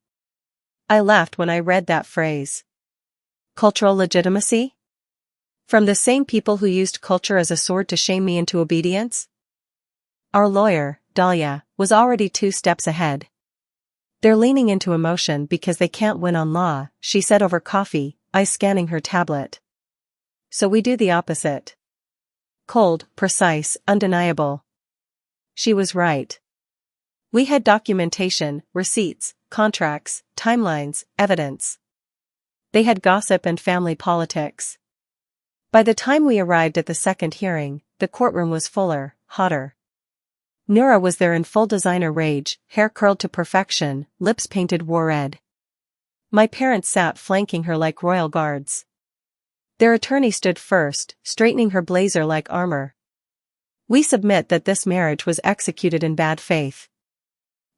I laughed when I read that phrase. Cultural legitimacy? From the same people who used culture as a sword to shame me into obedience? Our lawyer, Dahlia, was already 2 steps ahead. They're leaning into emotion because they can't win on law, she said over coffee, eyes scanning her tablet. So we do the opposite. Cold, precise, undeniable. She was right. We had documentation, receipts, contracts, timelines, evidence. They had gossip and family politics. By the time we arrived at the second hearing, the courtroom was fuller, hotter. Noura was there in full designer rage, hair curled to perfection, lips painted war red. My parents sat flanking her like royal guards. Their attorney stood first, straightening her blazer like armor. We submit that this marriage was executed in bad faith.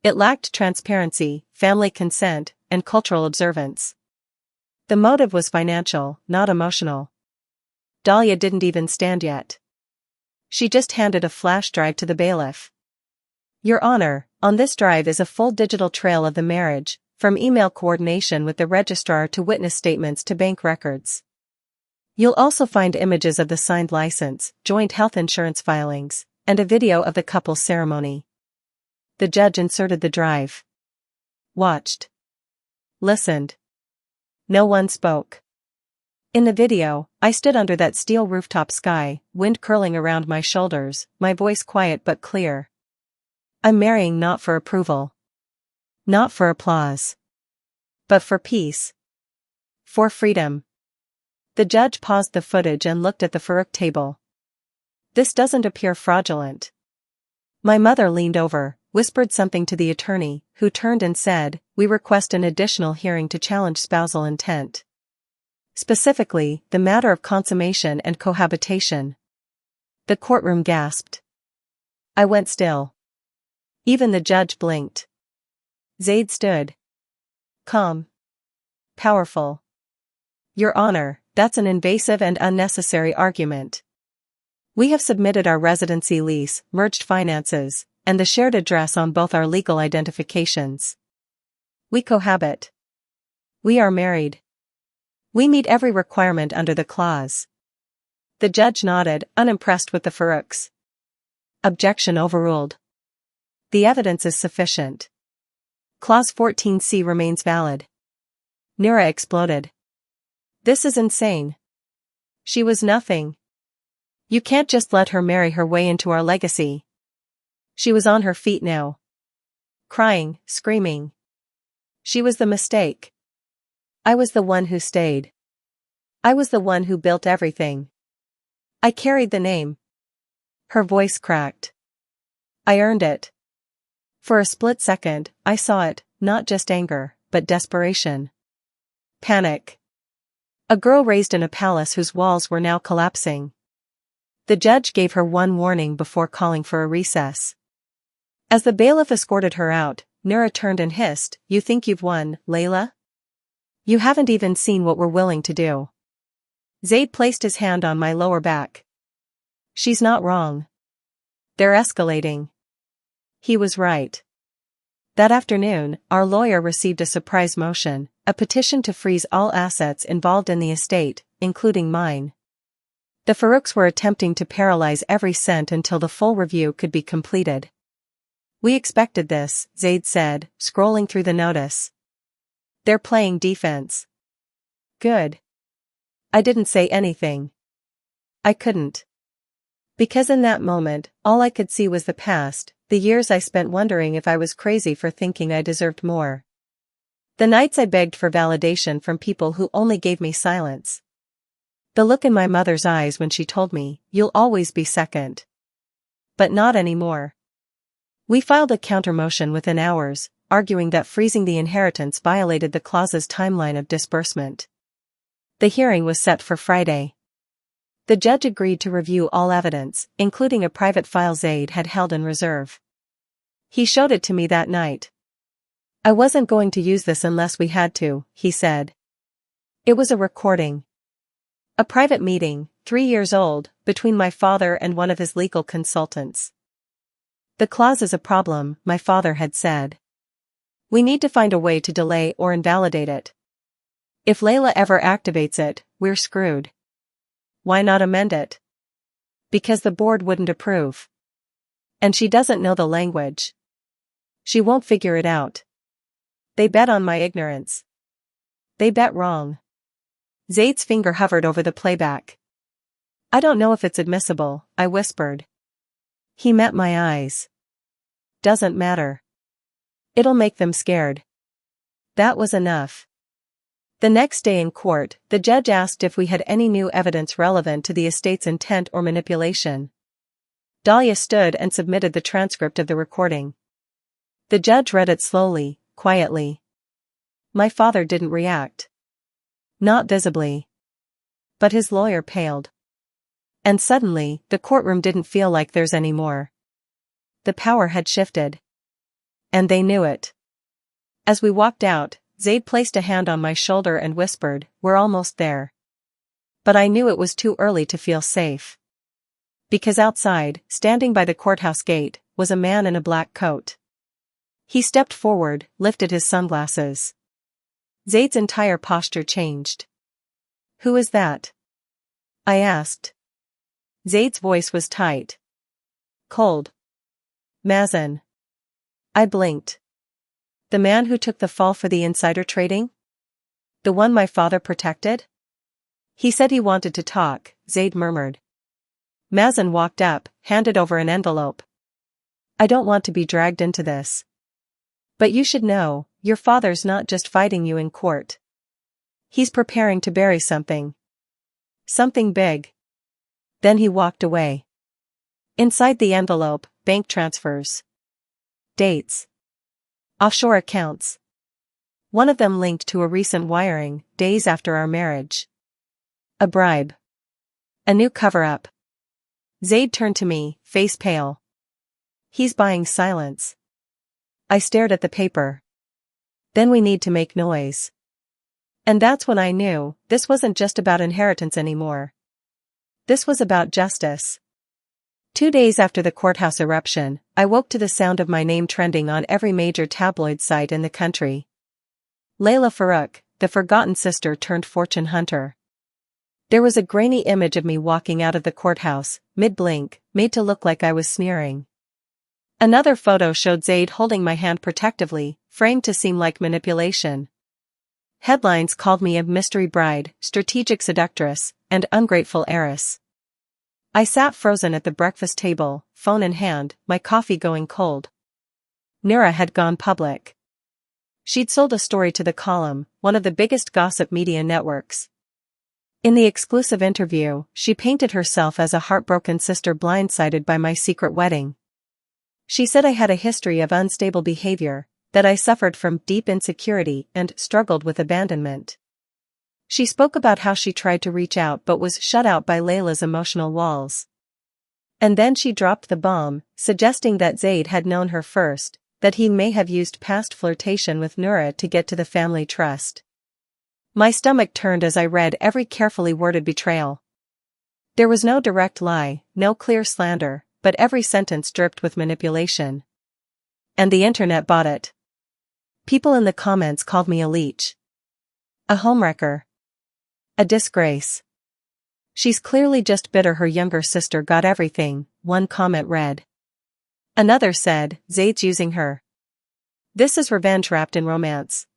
It lacked transparency, family consent, and cultural observance. The motive was financial, not emotional. Dahlia didn't even stand yet. She just handed a flash drive to the bailiff. Your Honor, on this drive is a full digital trail of the marriage, from email coordination with the registrar to witness statements to bank records. You'll also find images of the signed license, joint health insurance filings, and a video of the couple's ceremony. The judge inserted the drive. Watched. Listened. No one spoke. In the video, I stood under that steel rooftop sky, wind curling around my shoulders, my voice quiet but clear. I'm marrying not for approval. Not for applause. But for peace. For freedom. The judge paused the footage and looked at the Farouk table. This doesn't appear fraudulent. My mother leaned over, whispered something to the attorney, who turned and said, we request an additional hearing to challenge spousal intent. Specifically, the matter of consummation and cohabitation. The courtroom gasped. I went still. Even the judge blinked. Zaid stood. Calm. Powerful. Your Honor, that's an invasive and unnecessary argument. We have submitted our residency lease, merged finances, and the shared address on both our legal identifications. We cohabit. We are married. We meet every requirement under the clause. The judge nodded, unimpressed with the Farouks. Objection overruled. The evidence is sufficient. Clause 14C remains valid. Noura exploded. This is insane. She was nothing. You can't just let her marry her way into our legacy. She was on her feet now. Crying, screaming. She was the mistake. I was the one who stayed. I was the one who built everything. I carried the name. Her voice cracked. I earned it. For a split second, I saw it, not just anger, but desperation. Panic. A girl raised in a palace whose walls were now collapsing. The judge gave her one warning before calling for a recess. As the bailiff escorted her out, Noura turned and hissed, You think you've won, Layla? You haven't even seen what we're willing to do. Zaid placed his hand on my lower back. She's not wrong. They're escalating. He was right. That afternoon, our lawyer received a surprise motion, a petition to freeze all assets involved in the estate, including mine. The Farouks were attempting to paralyze every cent until the full review could be completed. We expected this, Zaid said, scrolling through the notice. They're playing defense. Good. I didn't say anything. I couldn't. Because in that moment, all I could see was the past, the years I spent wondering if I was crazy for thinking I deserved more. The nights I begged for validation from people who only gave me silence. The look in my mother's eyes when she told me, "You'll always be second." But not anymore. We filed a counter-motion within hours, arguing that freezing the inheritance violated the clause's timeline of disbursement. The hearing was set for Friday. The judge agreed to review all evidence, including a private file Zaid had held in reserve. He showed it to me that night. "I wasn't going to use this unless we had to," he said. It was a recording. A private meeting, 3 years old, between my father and one of his legal consultants. "The clause is a problem," my father had said. "We need to find a way to delay or invalidate it. If Layla ever activates it, we're screwed." "Why not amend it?" "Because the board wouldn't approve. And she doesn't know the language. She won't figure it out. They bet on my ignorance. They bet wrong." Zaid's finger hovered over the playback. "I don't know if it's admissible," I whispered. He met my eyes. "Doesn't matter. It'll make them scared." That was enough. The next day in court, the judge asked if we had any new evidence relevant to the estate's intent or manipulation. Dahlia stood and submitted the transcript of the recording. The judge read it slowly, quietly. My father didn't react. Not visibly. But his lawyer paled. And suddenly, the courtroom didn't feel like theirs anymore. The power had shifted. And they knew it. As we walked out, Zaid placed a hand on my shoulder and whispered, "We're almost there." But I knew it was too early to feel safe. Because outside, standing by the courthouse gate, was a man in a black coat. He stepped forward, lifted his sunglasses. Zaid's entire posture changed. "Who is that?" I asked. Zaid's voice was tight. Cold. "Mazen." I blinked. "The man who took the fall for the insider trading? The one my father protected?" "He said he wanted to talk," Zaid murmured. Mazen walked up, handed over an envelope. "I don't want to be dragged into this. But you should know, your father's not just fighting you in court. He's preparing to bury something. Something big." Then he walked away. Inside the envelope, bank transfers. Dates. Offshore accounts. One of them linked to a recent wiring, days after our marriage. A bribe. A new cover-up. Zaid turned to me, face pale. "He's buying silence." I stared at the paper. "Then we need to make noise." And that's when I knew, this wasn't just about inheritance anymore. This was about justice. 2 days after the courthouse eruption, I woke to the sound of my name trending on every major tabloid site in the country. Layla Farouk, the forgotten sister turned fortune hunter. There was a grainy image of me walking out of the courthouse, mid-blink, made to look like I was sneering. Another photo showed Zaid holding my hand protectively, framed to seem like manipulation. Headlines called me a mystery bride, strategic seductress, and ungrateful heiress. I sat frozen at the breakfast table, phone in hand, my coffee going cold. Nura had gone public. She'd sold a story to The Column, one of the biggest gossip media networks. In the exclusive interview, she painted herself as a heartbroken sister blindsided by my secret wedding. She said I had a history of unstable behavior, that I suffered from deep insecurity and struggled with abandonment. She spoke about how she tried to reach out but was shut out by Layla's emotional walls. And then she dropped the bomb, suggesting that Zaid had known her first, that he may have used past flirtation with Nura to get to the family trust. My stomach turned as I read every carefully worded betrayal. There was no direct lie, no clear slander, but every sentence dripped with manipulation. And the internet bought it. People in the comments called me a leech. A homewrecker. A disgrace. She's clearly just bitter her younger sister got everything, one comment read. Another said, Zaid's using her. This is revenge wrapped in romance.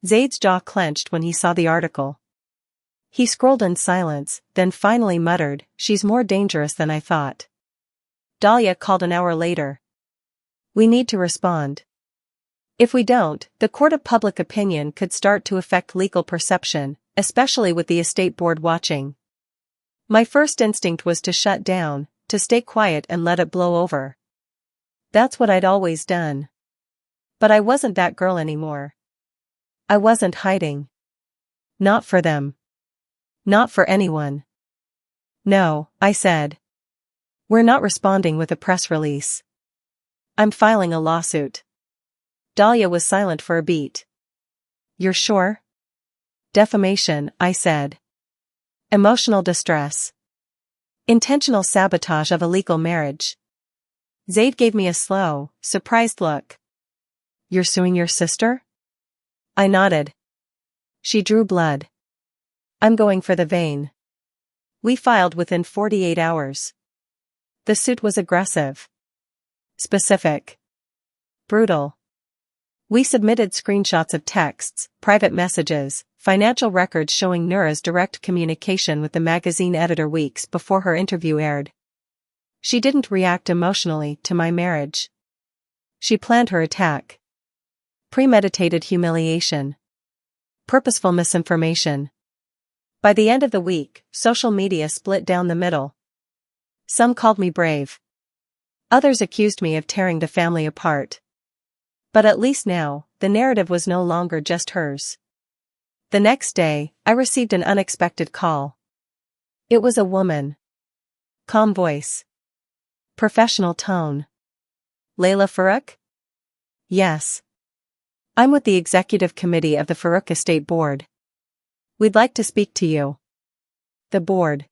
Zaid's jaw clenched when he saw the article. He scrolled in silence, then finally muttered, "She's more dangerous than I thought." Dahlia called an hour later. "We need to respond. If we don't, the court of public opinion could start to affect legal perception, especially with the estate board watching." My first instinct was to shut down, to stay quiet and let it blow over. That's what I'd always done. But I wasn't that girl anymore. I wasn't hiding. Not for them. Not for anyone. "No," I said. "We're not responding with a press release. I'm filing a lawsuit." Dahlia was silent for a beat. "You're sure?" "Defamation," I said. "Emotional distress. Intentional sabotage of a legal marriage." Zaid gave me a slow, surprised look. "You're suing your sister?" I nodded. "She drew blood. I'm going for the vein." We filed within 48 hours. The suit was aggressive. Specific. Brutal. We submitted screenshots of texts, private messages, financial records showing Noura's direct communication with the magazine editor weeks before her interview aired. She didn't react emotionally to my marriage. She planned her attack. Premeditated humiliation. Purposeful misinformation. By the end of the week, social media split down the middle. Some called me brave. Others accused me of tearing the family apart. But at least now, the narrative was no longer just hers. The next day, I received an unexpected call. It was a woman. Calm voice. Professional tone. "Layla Farouk?" "Yes. I'm with the executive committee of the Farouk Estate Board. We'd like to speak to you." The board.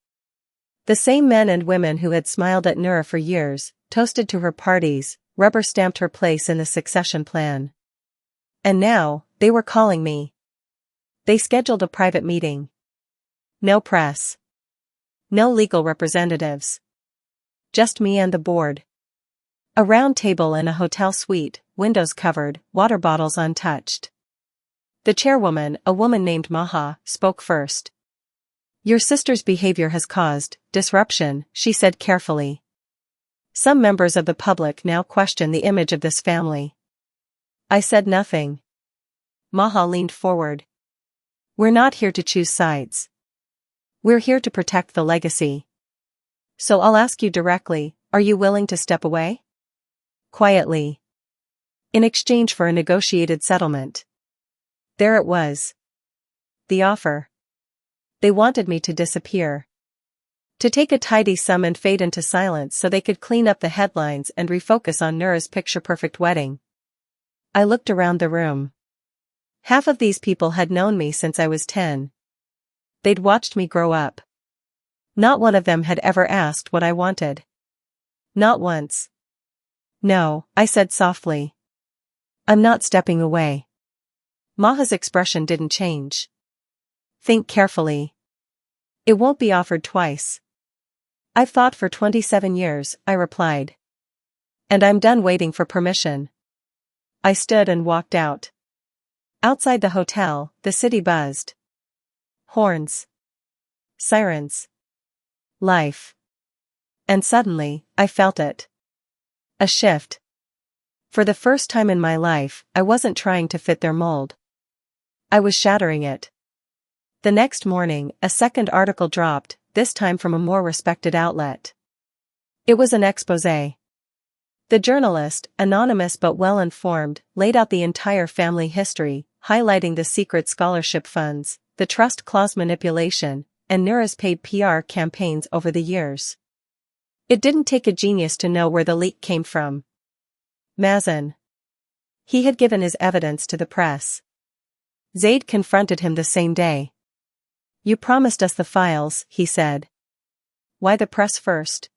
The same men and women who had smiled at Noura for years, toasted to her parties, rubber-stamped her place in the succession plan. And now, they were calling me. They scheduled a private meeting. No press. No legal representatives. Just me and the board. A round table in a hotel suite, windows covered, water bottles untouched. The chairwoman, a woman named Maha, spoke first. "Your sister's behavior has caused disruption," she said carefully. "Some members of the public now question the image of this family." I said nothing. Maha leaned forward. "We're not here to choose sides. We're here to protect the legacy. So I'll ask you directly, are you willing to step away?" Quietly. In exchange for a negotiated settlement. There it was. The offer. They wanted me to disappear. To take a tidy sum and fade into silence so they could clean up the headlines and refocus on Noura's picture-perfect wedding. I looked around the room. Half of these people had known me since I was 10. They'd watched me grow up. Not one of them had ever asked what I wanted. Not once. "No," I said softly. "I'm not stepping away." Maha's expression didn't change. "Think carefully. It won't be offered twice." "I've thought for 27 years, I replied. "And I'm done waiting for permission." I stood and walked out. Outside the hotel, the city buzzed. Horns. Sirens. Life. And suddenly, I felt it. A shift. For the first time in my life, I wasn't trying to fit their mold. I was shattering it. The next morning, a second article dropped, this time from a more respected outlet. It was an exposé. The journalist, anonymous but well-informed, laid out the entire family history, highlighting the secret scholarship funds, the trust clause manipulation, and Noura's paid PR campaigns over the years. It didn't take a genius to know where the leak came from. Mazen. He had given his evidence to the press. Zaid confronted him the same day. "You promised us the files," he said. "Why the press first?"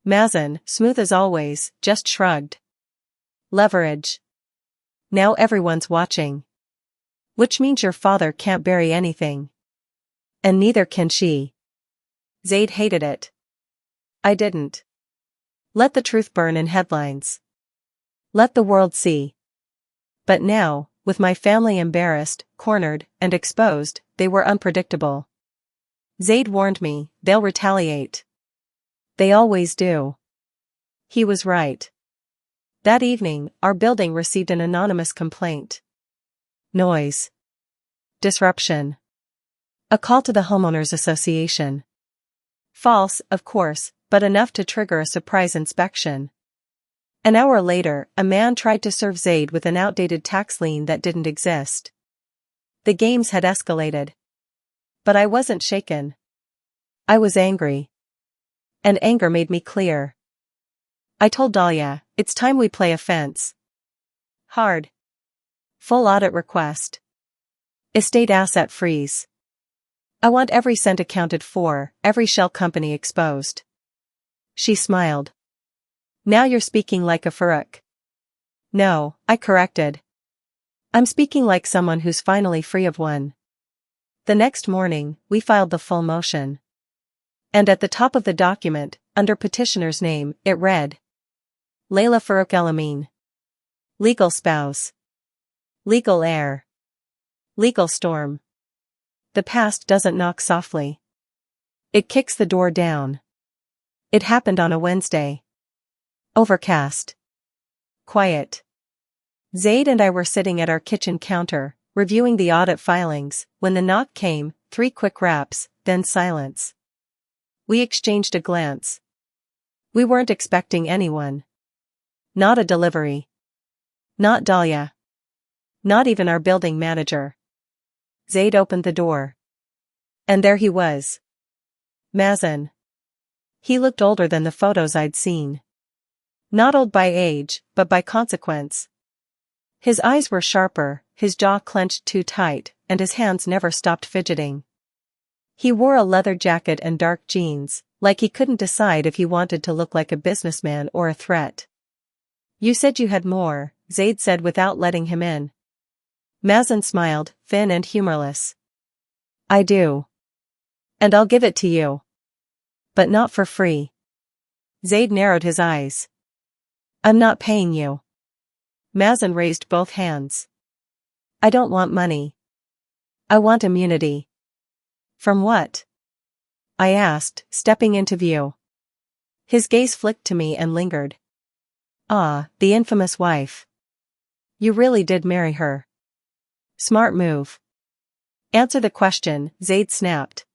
Mazen, smooth as always, just shrugged. "Leverage. Now everyone's watching. Which means your father can't bury anything. And neither can she." Zaid hated it. I didn't. Let the truth burn in headlines. Let the world see. But now, with my family embarrassed, cornered, and exposed, they were unpredictable. Zaid warned me, they'll retaliate. They always do. He was right. That evening, our building received an anonymous complaint. Noise. Disruption. A call to the homeowners association. False, of course, but enough to trigger a surprise inspection. An hour later, a man tried to serve Zaid with an outdated tax lien that didn't exist. The games had escalated. But I wasn't shaken. I was angry. And anger made me clear. I told Dahlia, it's time we play offense. Hard. Full audit request. Estate asset freeze. I want every cent accounted for, every shell company exposed. She smiled. Now you're speaking like a Farouk. No, I corrected. I'm speaking like someone who's finally free of one. The next morning, we filed the full motion. And at the top of the document, under petitioner's name, it read: Layla Farouk El Amin. Legal spouse. Legal heir. Legal storm. The past doesn't knock softly. It kicks the door down. It happened on a Wednesday. Overcast. Quiet. Zaid and I were sitting at our kitchen counter, reviewing the audit filings, when the knock came, 3 quick raps, then silence. We exchanged a glance. We weren't expecting anyone. Not a delivery. Not Dahlia. Not even our building manager. Zaid opened the door. And there he was. Mazen. He looked older than the photos I'd seen. Not old by age, but by consequence. His eyes were sharper, his jaw clenched too tight, and his hands never stopped fidgeting. He wore a leather jacket and dark jeans, like he couldn't decide if he wanted to look like a businessman or a threat. You said you had more, Zaid said without letting him in. Mazen smiled, thin and humorless. I do. And I'll give it to you. But not for free. Zaid narrowed his eyes. I'm not paying you. Mazen raised both hands. I don't want money. I want immunity. From what? I asked, stepping into view. His gaze flicked to me and lingered. Ah, the infamous wife. You really did marry her. Smart move. Answer the question, Zaid snapped.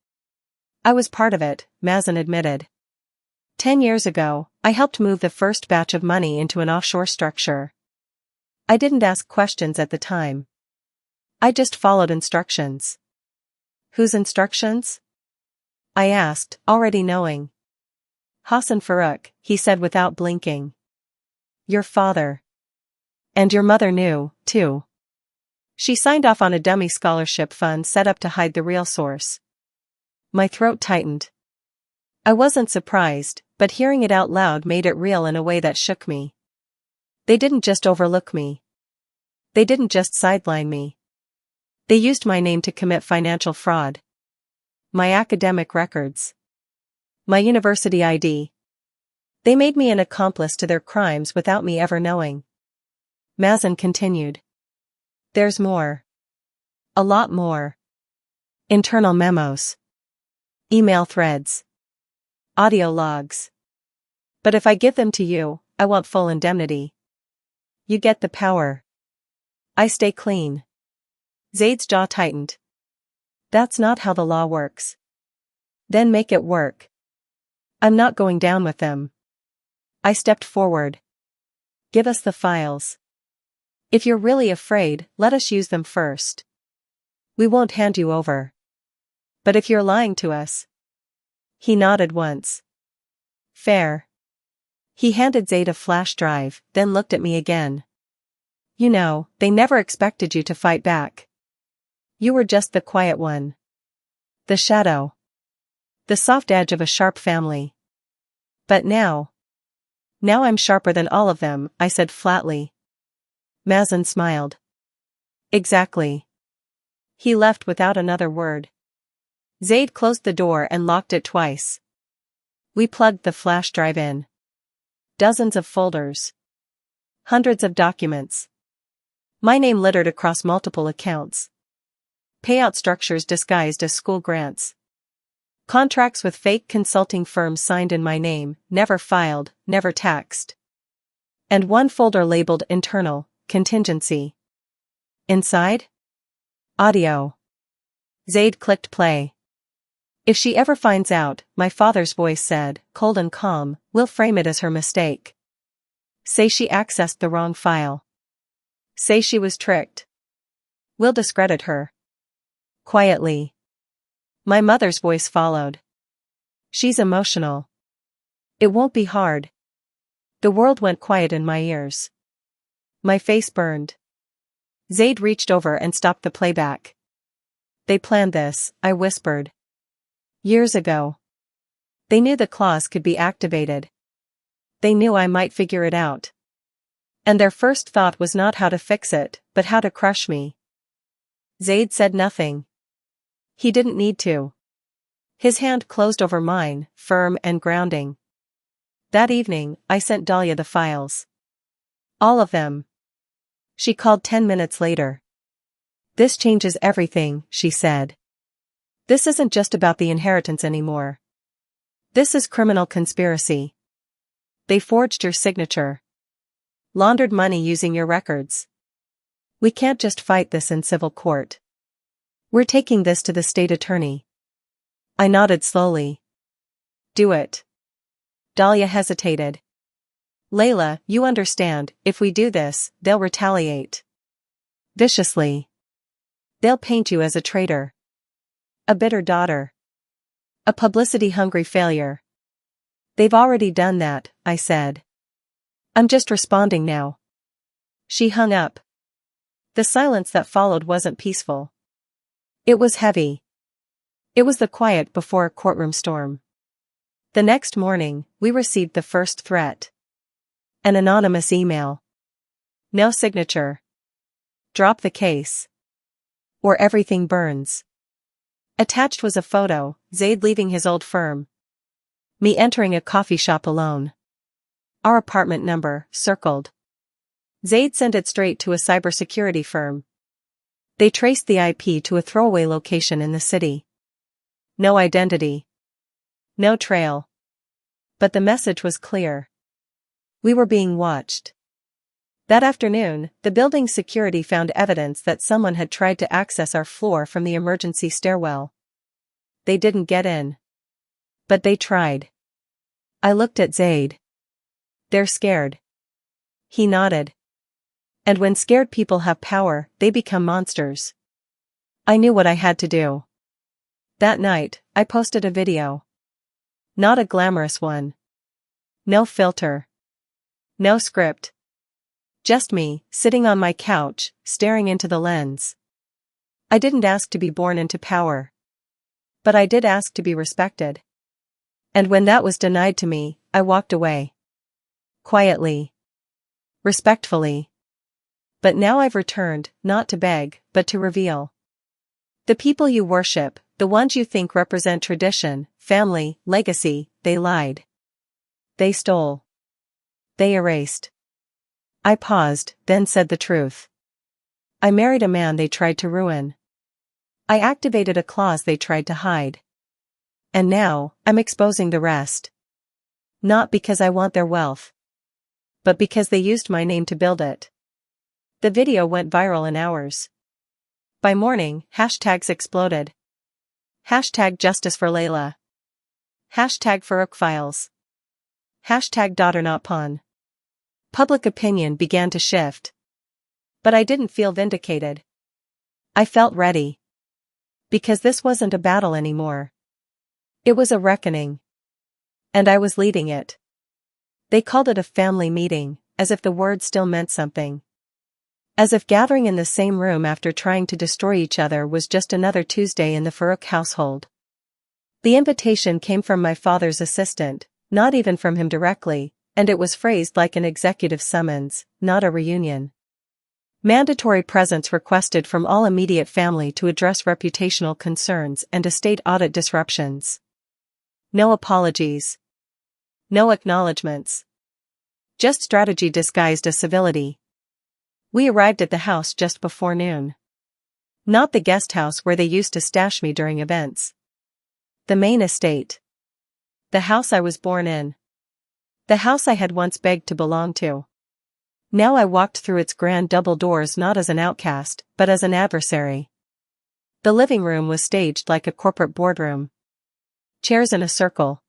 I was part of it, Mazen admitted. 10 years ago, I helped move the first batch of money into an offshore structure. I didn't ask questions at the time. I just followed instructions. Whose instructions? I asked, already knowing. Hassan Farouk, he said without blinking. Your father. And your mother knew, too. She signed off on a dummy scholarship fund set up to hide the real source. My throat tightened. I wasn't surprised, but hearing it out loud made it real in a way that shook me. They didn't just overlook me. They didn't just sideline me. They used my name to commit financial fraud. My academic records. My university ID. They made me an accomplice to their crimes without me ever knowing. Mazen continued. There's more. A lot more. Internal memos. Email threads. Audio logs. But if I give them to you, I want full indemnity. You get the power. I stay clean. Zaid's jaw tightened. That's not how the law works. Then make it work. I'm not going down with them. I stepped forward. Give us the files. If you're really afraid, let us use them first. We won't hand you over. But if you're lying to us. He nodded once. Fair. He handed Zaid a flash drive, then looked at me again. You know, they never expected you to fight back. You were just the quiet one. The shadow. The soft edge of a sharp family. But now I'm sharper than all of them, I said flatly. Mazen smiled. Exactly. He left without another word. Zaid closed the door and locked it twice. We plugged the flash drive in. Dozens of folders. Hundreds of documents. My name littered across multiple accounts. Payout structures disguised as school grants. Contracts with fake consulting firms signed in my name, never filed, never taxed. And one folder labeled internal, contingency. Inside? Audio. Zaid clicked play. If she ever finds out, my father's voice said, cold and calm, we'll frame it as her mistake. Say she accessed the wrong file. Say she was tricked. We'll discredit her. Quietly. My mother's voice followed. She's emotional. It won't be hard. The world went quiet in my ears. My face burned. Zaid reached over and stopped the playback. They planned this, I whispered. Years ago. They knew the clause could be activated. They knew I might figure it out. And their first thought was not how to fix it, but how to crush me. Zaid said nothing. He didn't need to. His hand closed over mine, firm and grounding. That evening, I sent Dahlia the files. All of them. She called 10 minutes later. This changes everything, she said. This isn't just about the inheritance anymore. This is criminal conspiracy. They forged your signature. Laundered money using your records. We can't just fight this in civil court. We're taking this to the state attorney. I nodded slowly. Do it. Dahlia hesitated. Layla, you understand, if we do this, they'll retaliate. Viciously. They'll paint you as a traitor. A bitter daughter. A publicity-hungry failure. They've already done that, I said. I'm just responding now. She hung up. The silence that followed wasn't peaceful. It was heavy. It was the quiet before a courtroom storm. The next morning, we received the first threat. An anonymous email. No signature. Drop the case. Or everything burns. Attached was a photo, Zaid leaving his old firm. Me entering a coffee shop alone. Our apartment number, circled. Zaid sent it straight to a cybersecurity firm. They traced the IP to a throwaway location in the city. No identity. No trail. But the message was clear. We were being watched. That afternoon, the building's security found evidence that someone had tried to access our floor from the emergency stairwell. They didn't get in. But they tried. I looked at Zaid. They're scared. He nodded. And when scared people have power, they become monsters. I knew what I had to do. That night, I posted a video. Not a glamorous one. No filter. No script. Just me, sitting on my couch, staring into the lens. I didn't ask to be born into power. But I did ask to be respected. And when that was denied to me, I walked away. Quietly. Respectfully. But now I've returned, not to beg, but to reveal. The people you worship, the ones you think represent tradition, family, legacy, they lied. They stole. They erased. I paused, then said the truth. I married a man they tried to ruin. I activated a clause they tried to hide. And now, I'm exposing the rest. Not because I want their wealth. But because they used my name to build it. The video went viral in hours. By morning, hashtags exploded. Hashtag Justice for Layla. Hashtag Farouk Files. Hashtag Daughter Not Pawn. Public opinion began to shift. But I didn't feel vindicated. I felt ready. Because this wasn't a battle anymore. It was a reckoning. And I was leading it. They called it a family meeting, as if the word still meant something. As if gathering in the same room after trying to destroy each other was just another Tuesday in the Farouk household. The invitation came from my father's assistant, not even from him directly, and it was phrased like an executive summons, not a reunion. Mandatory presence requested from all immediate family to address reputational concerns and estate audit disruptions. No apologies. No acknowledgements. Just strategy disguised as civility. We arrived at the house just before noon. Not the guest house where they used to stash me during events. The main estate. The house I was born in. The house I had once begged to belong to. Now I walked through its grand double doors not as an outcast, but as an adversary. The living room was staged like a corporate boardroom. Chairs in a circle.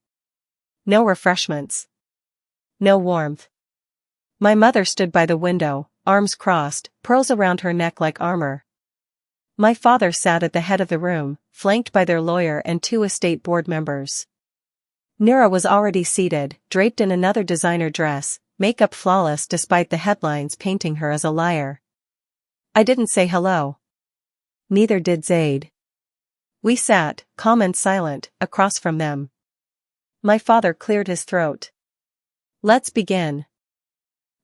No refreshments. No warmth. My mother stood by the window, arms crossed, pearls around her neck like armor. My father sat at the head of the room, flanked by their lawyer and 2 estate board members. Nura was already seated, draped in another designer dress, makeup flawless despite the headlines painting her as a liar. I didn't say hello. Neither did Zaid. We sat, calm and silent, across from them. My father cleared his throat. Let's begin.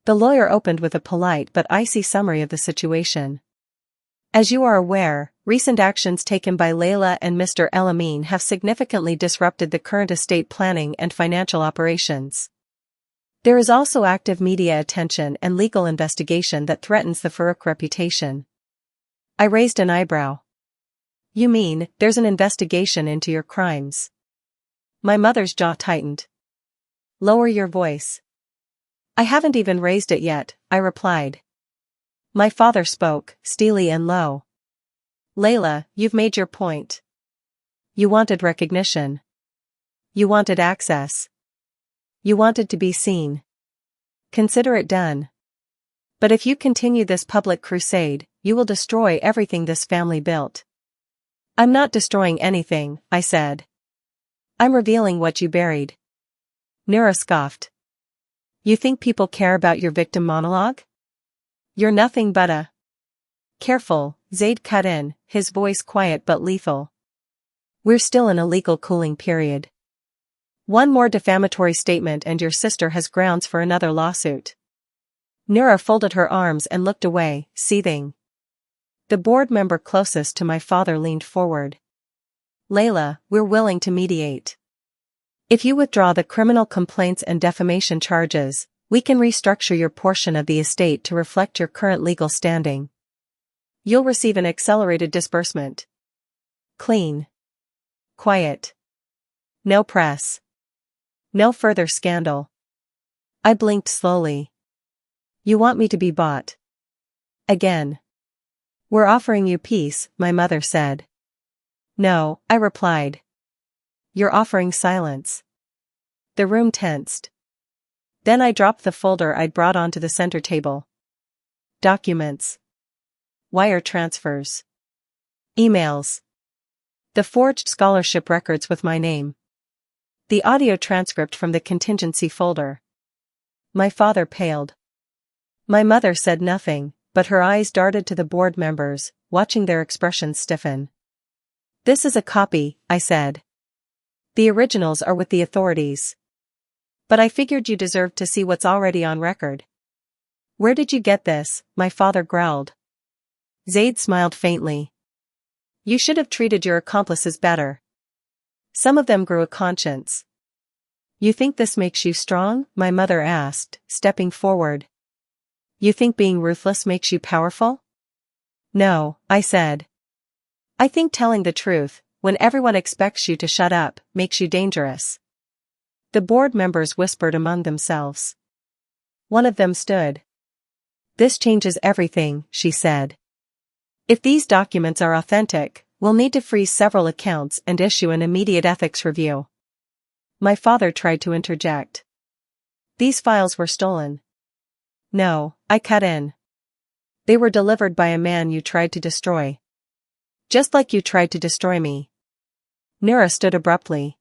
The lawyer opened with a polite but icy summary of the situation. As you are aware, recent actions taken by Layla and Mr. El-Amin have significantly disrupted the current estate planning and financial operations. There is also active media attention and legal investigation that threatens the Farouk reputation. I raised an eyebrow. You mean, there's an investigation into your crimes? My mother's jaw tightened. Lower your voice. I haven't even raised it yet, I replied. My father spoke, steely and low. Layla, you've made your point. You wanted recognition. You wanted access. You wanted to be seen. Consider it done. But if you continue this public crusade, you will destroy everything this family built. I'm not destroying anything, I said. I'm revealing what you buried. Nura scoffed. You think people care about your victim monologue? You're nothing but a... Careful, Zaid cut in, his voice quiet but lethal. We're still in a legal cooling period. One more defamatory statement and your sister has grounds for another lawsuit. Nura folded her arms and looked away, seething. The board member closest to my father leaned forward. Layla, we're willing to mediate. If you withdraw the criminal complaints and defamation charges, we can restructure your portion of the estate to reflect your current legal standing. You'll receive an accelerated disbursement. Clean. Quiet. No press. No further scandal. I blinked slowly. You want me to be bought? Again. We're offering you peace, my mother said. No, I replied. You're offering silence. The room tensed. Then I dropped the folder I'd brought onto the center table. Documents. Wire transfers. Emails. The forged scholarship records with my name. The audio transcript from the contingency folder. My father paled. My mother said nothing, but her eyes darted to the board members, watching their expressions stiffen. This is a copy, I said. The originals are with the authorities. But I figured you deserved to see what's already on record. Where did you get this? My father growled. Zaid smiled faintly. You should have treated your accomplices better. Some of them grew a conscience. You think this makes you strong? My mother asked, stepping forward. You think being ruthless makes you powerful? No, I said. I think telling the truth, when everyone expects you to shut up, makes you dangerous. The board members whispered among themselves. One of them stood. This changes everything, she said. If these documents are authentic, we'll need to freeze several accounts and issue an immediate ethics review. My father tried to interject. These files were stolen. No, I cut in. They were delivered by a man you tried to destroy. Just like you tried to destroy me. Nura stood abruptly.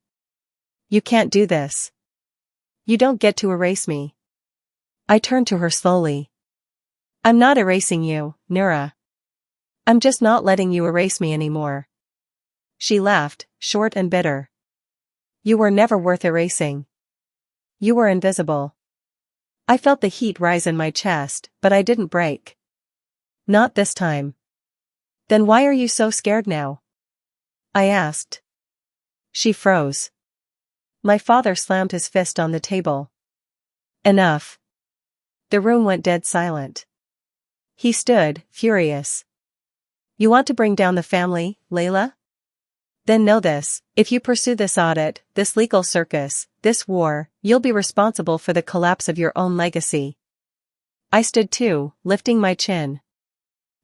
You can't do this. You don't get to erase me. I turned to her slowly. I'm not erasing you, Nura. I'm just not letting you erase me anymore. She laughed, short and bitter. You were never worth erasing. You were invisible. I felt the heat rise in my chest, but I didn't break. Not this time. Then why are you so scared now? I asked. She froze. My father slammed his fist on the table. Enough. The room went dead silent. He stood, furious. You want to bring down the family, Layla? Then know this, if you pursue this audit, this legal circus, this war, you'll be responsible for the collapse of your own legacy. I stood too, lifting my chin.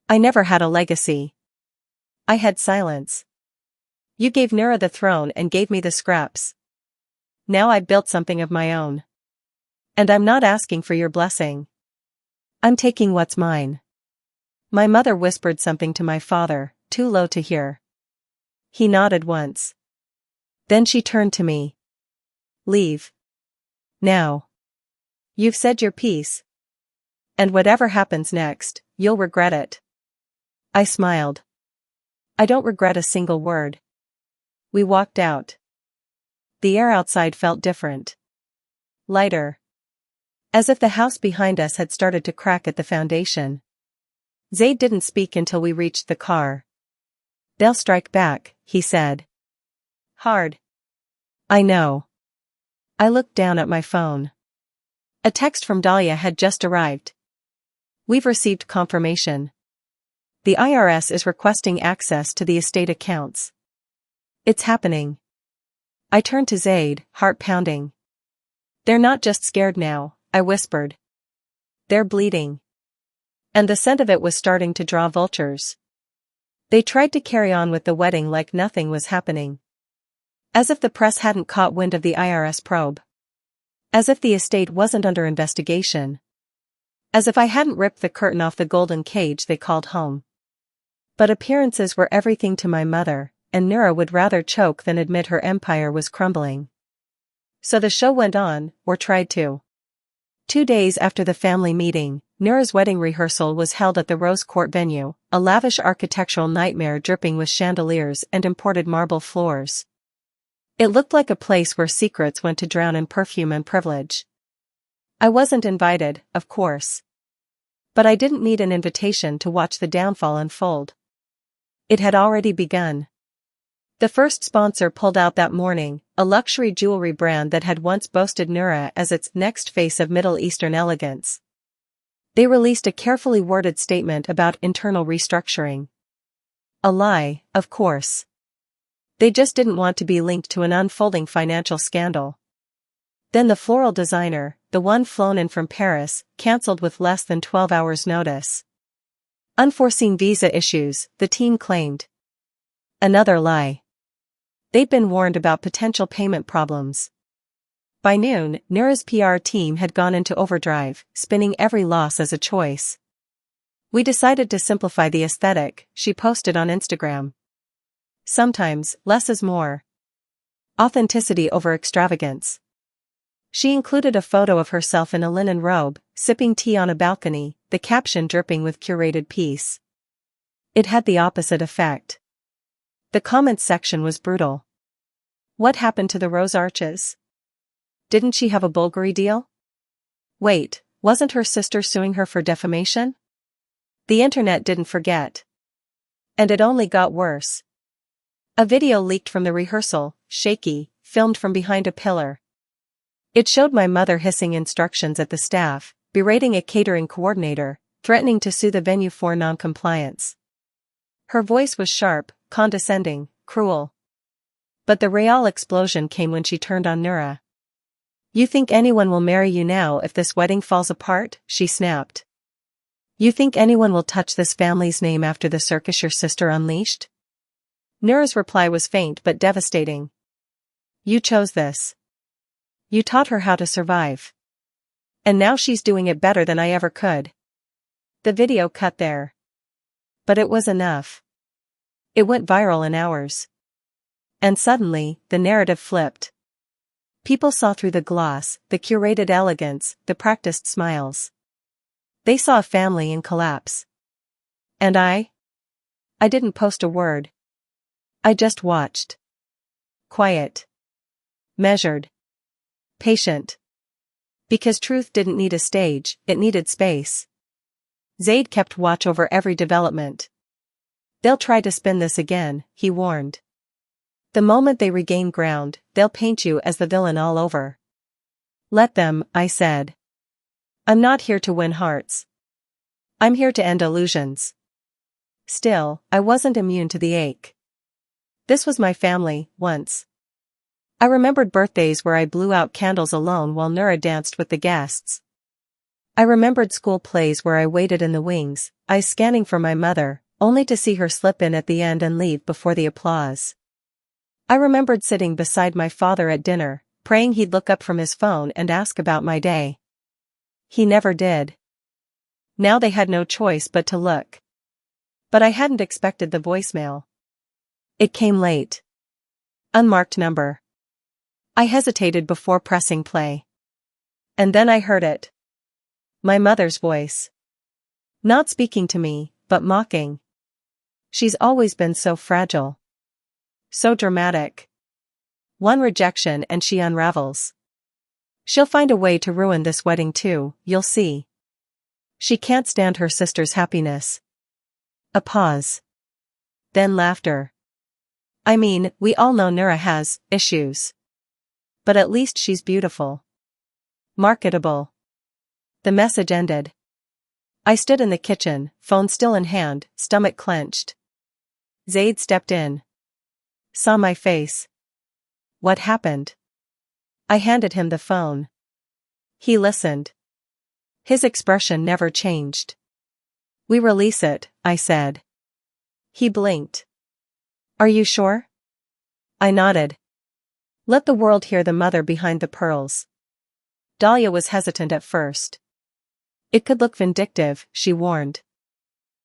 I never had a legacy. I had silence. You gave Nura the throne and gave me the scraps. Now I've built something of my own. And I'm not asking for your blessing. I'm taking what's mine. My mother whispered something to my father, too low to hear. He nodded once. Then she turned to me. Leave. Now. You've said your piece. And whatever happens next, you'll regret it. I smiled. I don't regret a single word. We walked out. The air outside felt different. Lighter. As if the house behind us had started to crack at the foundation. Zaid didn't speak until we reached the car. They'll strike back, he said. Hard. I know. I looked down at my phone. A text from Dahlia had just arrived. We've received confirmation. The IRS is requesting access to the estate accounts. It's happening. I turned to Zaid, heart pounding. They're not just scared now, I whispered. They're bleeding. And the scent of it was starting to draw vultures. They tried to carry on with the wedding like nothing was happening. As if the press hadn't caught wind of the IRS probe. As if the estate wasn't under investigation. As if I hadn't ripped the curtain off the golden cage they called home. But appearances were everything to my mother, and Nura would rather choke than admit her empire was crumbling. So the show went on, or tried to. 2 days after the family meeting, Nura's wedding rehearsal was held at the Rose Court venue, a lavish architectural nightmare dripping with chandeliers and imported marble floors. It looked like a place where secrets went to drown in perfume and privilege. I wasn't invited, of course. But I didn't need an invitation to watch the downfall unfold. It had already begun. The first sponsor pulled out that morning, a luxury jewelry brand that had once boasted Nura as its next face of Middle Eastern elegance. They released a carefully worded statement about internal restructuring. A lie, of course. They just didn't want to be linked to an unfolding financial scandal. Then the floral designer, the one flown in from Paris, cancelled with less than 12 hours' notice. Unforeseen visa issues, the team claimed. Another lie. They'd been warned about potential payment problems. By noon, Nura's PR team had gone into overdrive, spinning every loss as a choice. We decided to simplify the aesthetic, she posted on Instagram. Sometimes, less is more. Authenticity over extravagance. She included a photo of herself in a linen robe, sipping tea on a balcony, the caption dripping with curated peace. It had the opposite effect. The comments section was brutal. What happened to the rose arches? Didn't she have a Bulgari deal? Wait, wasn't her sister suing her for defamation? The internet didn't forget. And it only got worse. A video leaked from the rehearsal, shaky, filmed from behind a pillar. It showed my mother hissing instructions at the staff, berating a catering coordinator, threatening to sue the venue for non-compliance. Her voice was sharp, condescending, cruel. But the real explosion came when she turned on Nura. You think anyone will marry you now if this wedding falls apart? She snapped. You think anyone will touch this family's name after the circus your sister unleashed? Nura's reply was faint but devastating. You chose this. You taught her how to survive. And now she's doing it better than I ever could. The video cut there. But it was enough. It went viral in hours. And suddenly, the narrative flipped. People saw through the gloss, the curated elegance, the practiced smiles. They saw a family in collapse. And I didn't post a word. I just watched. Quiet. Measured. Patient. Because truth didn't need a stage, it needed space. Zaid kept watch over every development. They'll try to spin this again, he warned. The moment they regain ground, they'll paint you as the villain all over. Let them, I said. I'm not here to win hearts. I'm here to end illusions. Still, I wasn't immune to the ache. This was my family, once. I remembered birthdays where I blew out candles alone while Nura danced with the guests. I remembered school plays where I waited in the wings, eyes scanning for my mother, only to see her slip in at the end and leave before the applause. I remembered sitting beside my father at dinner, praying he'd look up from his phone and ask about my day. He never did. Now they had no choice but to look. But I hadn't expected the voicemail. It came late. Unmarked number. I hesitated before pressing play. And then I heard it. My mother's voice. Not speaking to me, but mocking. She's always been so fragile. So dramatic. One rejection and she unravels. She'll find a way to ruin this wedding too, you'll see. She can't stand her sister's happiness. A pause. Then laughter. I mean, we all know Nura has issues. But at least she's beautiful. Marketable. The message ended. I stood in the kitchen, phone still in hand, stomach clenched. Zaid stepped in. Saw my face. What happened? I handed him the phone. He listened. His expression never changed. We release it, I said. He blinked. Are you sure? I nodded. Let the world hear the mother behind the pearls. Dahlia was hesitant at first. It could look vindictive, she warned.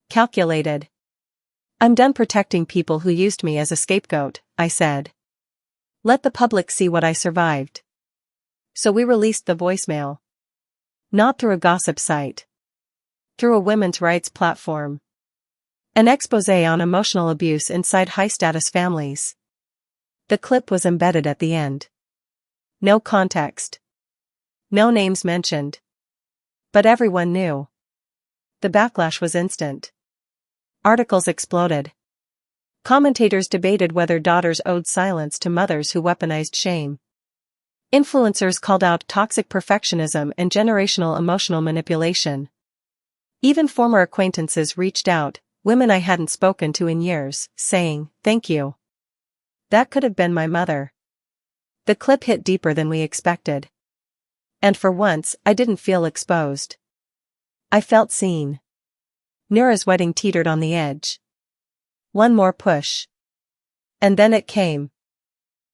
Calculated. I'm done protecting people who used me as a scapegoat, I said. Let the public see what I survived. So we released the voicemail. Not through a gossip site. Through a women's rights platform. An exposé on emotional abuse inside high-status families. The clip was embedded at the end. No context. No names mentioned. But everyone knew. The backlash was instant. Articles exploded. Commentators debated whether daughters owed silence to mothers who weaponized shame. Influencers called out toxic perfectionism and generational emotional manipulation. Even former acquaintances reached out, women I hadn't spoken to in years, saying, "Thank you." That could have been my mother. The clip hit deeper than we expected. And for once, I didn't feel exposed. I felt seen. Nura's wedding teetered on the edge. One more push. And then it came.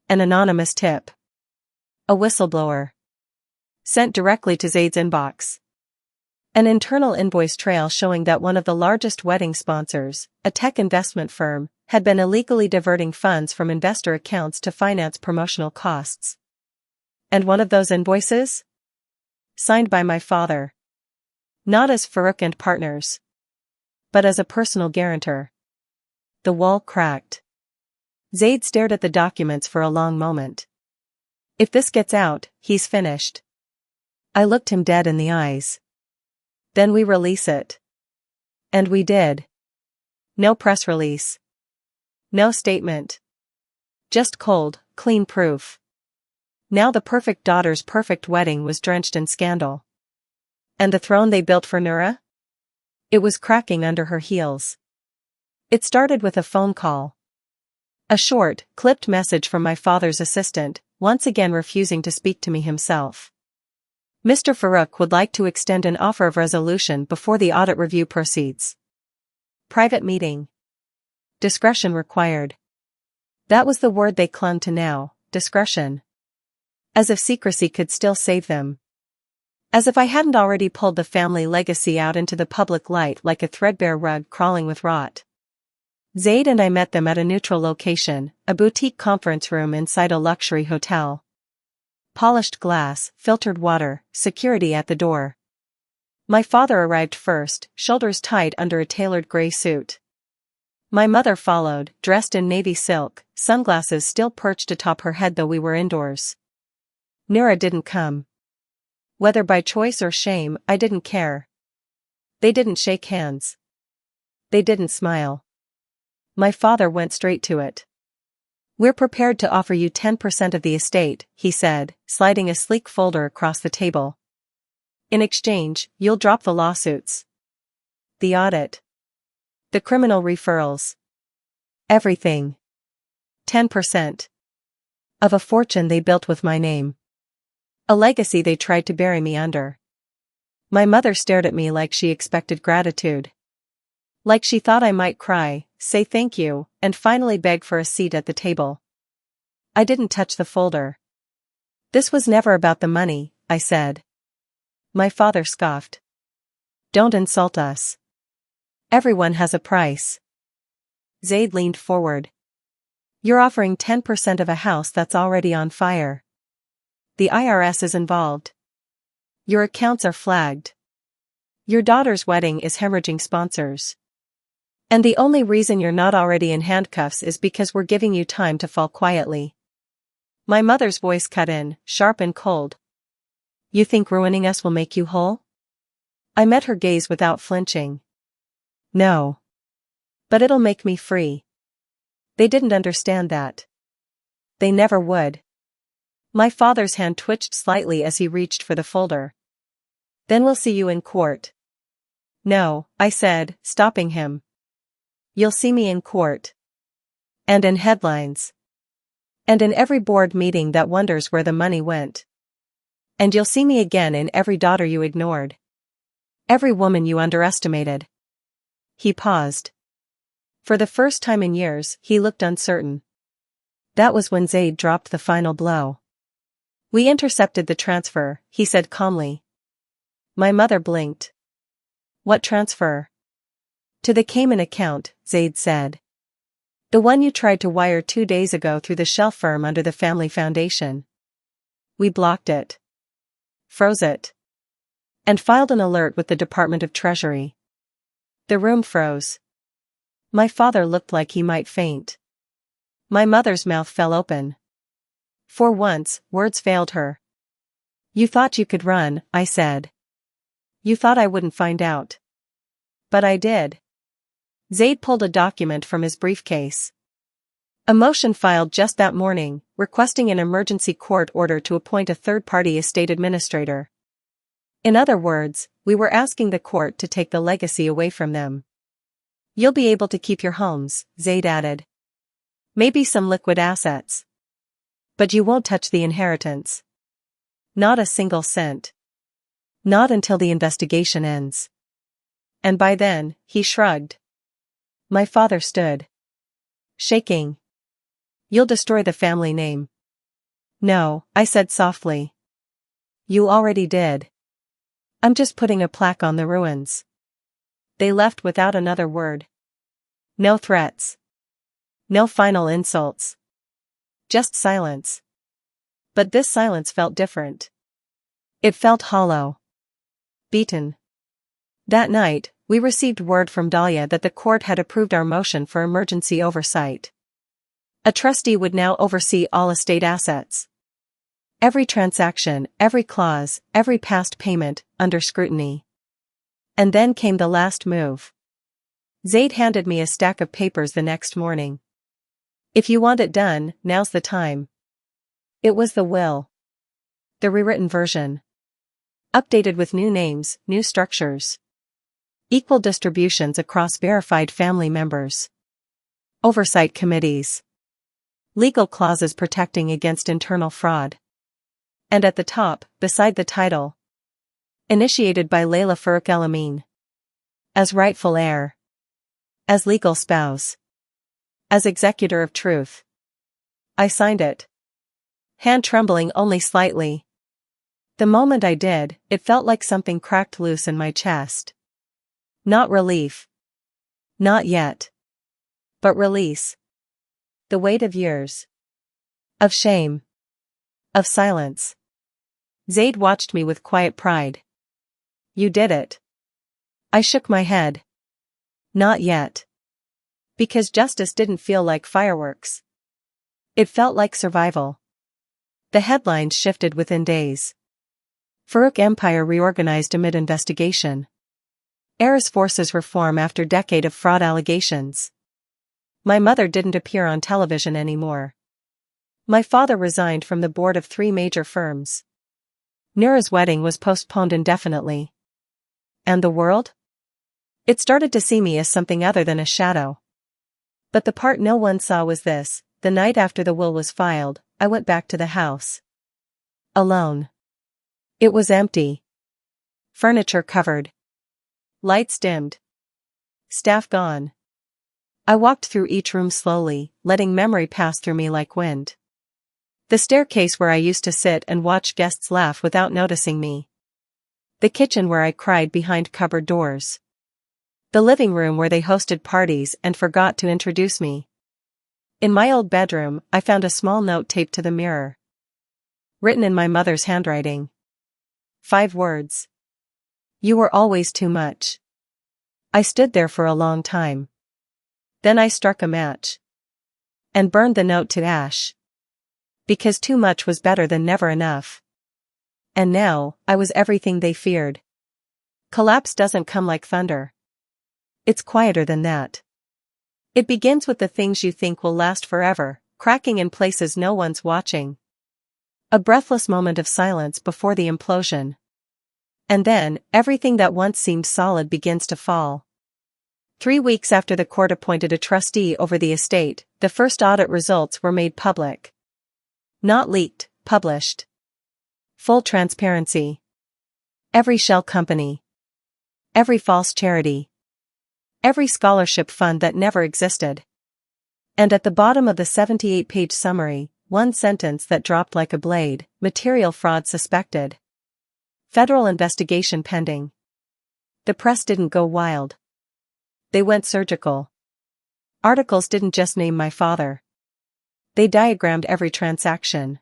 An anonymous tip. A whistleblower. Sent directly to Zaid's inbox. An internal invoice trail showing that one of the largest wedding sponsors, a tech investment firm, had been illegally diverting funds from investor accounts to finance promotional costs. And one of those invoices? Signed by my father. Not as Farouk and partners. But as a personal guarantor. The wall cracked. Zaid stared at the documents for a long moment. If this gets out, he's finished. I looked him dead in the eyes. Then we release it. And we did. No press release. No statement. Just cold, clean proof. Now the perfect daughter's perfect wedding was drenched in scandal. And the throne they built for Nura? It was cracking under her heels. It started with a phone call. A short, clipped message from my father's assistant, once again refusing to speak to me himself. Mr. Farouk would like to extend an offer of resolution before the audit review proceeds. Private meeting. Discretion required. That was the word they clung to now, discretion. As if secrecy could still save them. As if I hadn't already pulled the family legacy out into the public light like a threadbare rug crawling with rot. Zaid and I met them at a neutral location, a boutique conference room inside a luxury hotel. Polished glass, filtered water, security at the door. My father arrived first, shoulders tight under a tailored gray suit. My mother followed, dressed in navy silk, sunglasses still perched atop her head though we were indoors. Nura didn't come. Whether by choice or shame, I didn't care. They didn't shake hands. They didn't smile. My father went straight to it. "We're prepared to offer you 10% of the estate," he said, sliding a sleek folder across the table. "In exchange, you'll drop the lawsuits. The audit. The criminal referrals. Everything. 10% of a fortune they built with my name. A legacy they tried to bury me under. My mother stared at me like she expected gratitude. Like she thought I might cry, say thank you, and finally beg for a seat at the table. I didn't touch the folder. This was never about the money, I said. My father scoffed. Don't insult us. Everyone has a price. Zaid leaned forward. You're offering 10% of a house that's already on fire. The IRS is involved. Your accounts are flagged. Your daughter's wedding is hemorrhaging sponsors. And the only reason you're not already in handcuffs is because we're giving you time to fall quietly. My mother's voice cut in, sharp and cold. You think ruining us will make you whole? I met her gaze without flinching. No. But it'll make me free. They didn't understand that. They never would. My father's hand twitched slightly as he reached for the folder. Then we'll see you in court. No, I said, stopping him. You'll see me in court. And in headlines. And in every board meeting that wonders where the money went. And you'll see me again in every daughter you ignored. Every woman you underestimated. He paused. For the first time in years, he looked uncertain. That was when Zaid dropped the final blow. We intercepted the transfer, he said calmly. My mother blinked. What transfer? To the Cayman account, Zaid said. The one you tried to wire 2 days ago through the shell firm under the family foundation. We blocked it. Froze it. And filed an alert with the Department of Treasury. The room froze. My father looked like he might faint. My mother's mouth fell open. For once, words failed her. You thought you could run, I said. You thought I wouldn't find out. But I did. Zaid pulled a document from his briefcase. A motion filed just that morning, requesting an emergency court order to appoint a third-party estate administrator. In other words, we were asking the court to take the legacy away from them. You'll be able to keep your homes, Zaid added. Maybe some liquid assets. But you won't touch the inheritance. Not a single cent. Not until the investigation ends. And by then, he shrugged. My father stood. Shaking. You'll destroy the family name. No, I said softly. You already did. I'm just putting a plaque on the ruins. They left without another word. No threats. No final insults. Just silence. But this silence felt different. It felt hollow. Beaten. That night, we received word from Dahlia that the court had approved our motion for emergency oversight. A trustee would now oversee all estate assets. Every transaction, every clause, every past payment, under scrutiny. And then came the last move. Zaid handed me a stack of papers the next morning. If you want it done, now's the time. It was the will. The rewritten version. Updated with new names, new structures. Equal distributions across verified family members. Oversight committees. Legal clauses protecting against internal fraud. And at the top, beside the title. Initiated by Layla Farouk El Amin. As rightful heir. As legal spouse. As executor of truth. I signed it. Hand trembling only slightly. The moment I did, it felt like something cracked loose in my chest. Not relief. Not yet. But release. The weight of years. Of shame. Of silence. Zaid watched me with quiet pride. You did it. I shook my head. Not yet. Because justice didn't feel like fireworks. It felt like survival. The headlines shifted within days. Farouk Empire reorganized amid investigation. Heiress forces reform after decade of fraud allegations. My mother didn't appear on television anymore. My father resigned from the board of 3 major firms. Nura's wedding was postponed indefinitely. And the world? It started to see me as something other than a shadow. But the part no one saw was this: the night after the will was filed, I went back to the house. Alone. It was empty. Furniture covered. Lights dimmed. Staff gone. I walked through each room slowly, letting memory pass through me like wind. The staircase where I used to sit and watch guests laugh without noticing me. The kitchen where I cried behind cupboard doors. The living room where they hosted parties and forgot to introduce me. In my old bedroom, I found a small note taped to the mirror. Written in my mother's handwriting. 5 words. You were always too much. I stood there for a long time. Then I struck a match. And burned the note to ash. Because too much was better than never enough. And now, I was everything they feared. Collapse doesn't come like thunder. It's quieter than that. It begins with the things you think will last forever, cracking in places no one's watching. A breathless moment of silence before the implosion. And then, everything that once seemed solid begins to fall. 3 weeks after the court appointed a trustee over the estate, the first audit results were made public. Not leaked, published. Full transparency. Every shell company. Every false charity. Every scholarship fund that never existed. And at the bottom of the 78-page summary, one sentence that dropped like a blade: material fraud suspected. Federal investigation pending. The press didn't go wild. They went surgical. Articles didn't just name my father. They diagrammed every transaction.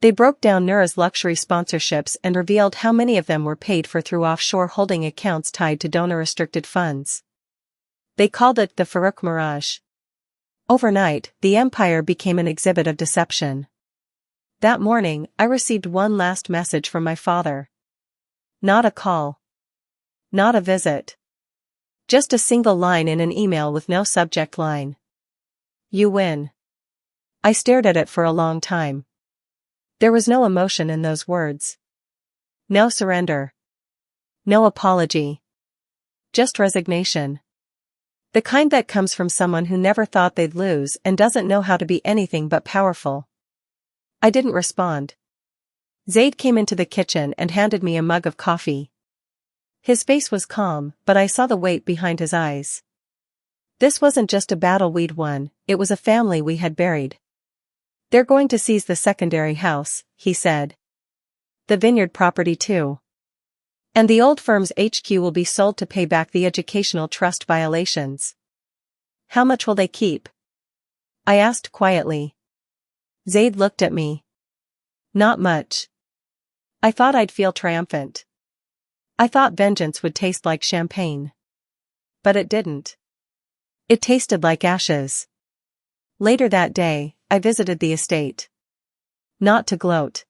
They broke down Nura's luxury sponsorships and revealed how many of them were paid for through offshore holding accounts tied to donor-restricted funds. They called it the Farouk Mirage. Overnight, the empire became an exhibit of deception. That morning, I received one last message from my father. Not a call. Not a visit. Just a single line in an email with no subject line. You win. I stared at it for a long time. There was no emotion in those words. No surrender. No apology. Just resignation. The kind that comes from someone who never thought they'd lose and doesn't know how to be anything but powerful. I didn't respond. Zaid came into the kitchen and handed me a mug of coffee. His face was calm, but I saw the weight behind his eyes. This wasn't just a battle we'd won, it was a family we had buried. They're going to seize the secondary house, he said. The vineyard property too. And the old firm's HQ will be sold to pay back the educational trust violations. How much will they keep? I asked quietly. Zaid looked at me. Not much. I thought I'd feel triumphant. I thought vengeance would taste like champagne. But it didn't. It tasted like ashes. Later that day, I visited the estate. Not to gloat.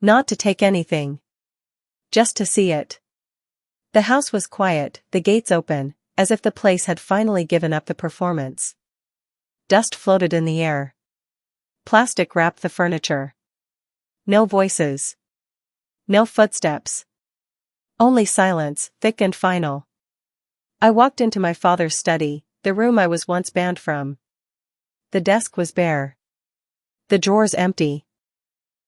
Not to take anything. Just to see it. The house was quiet, the gates open, as if the place had finally given up the performance. Dust floated in the air. Plastic wrapped the furniture. No voices. No footsteps. Only silence, thick and final. I walked into my father's study, the room I was once banned from. The desk was bare. The drawers empty.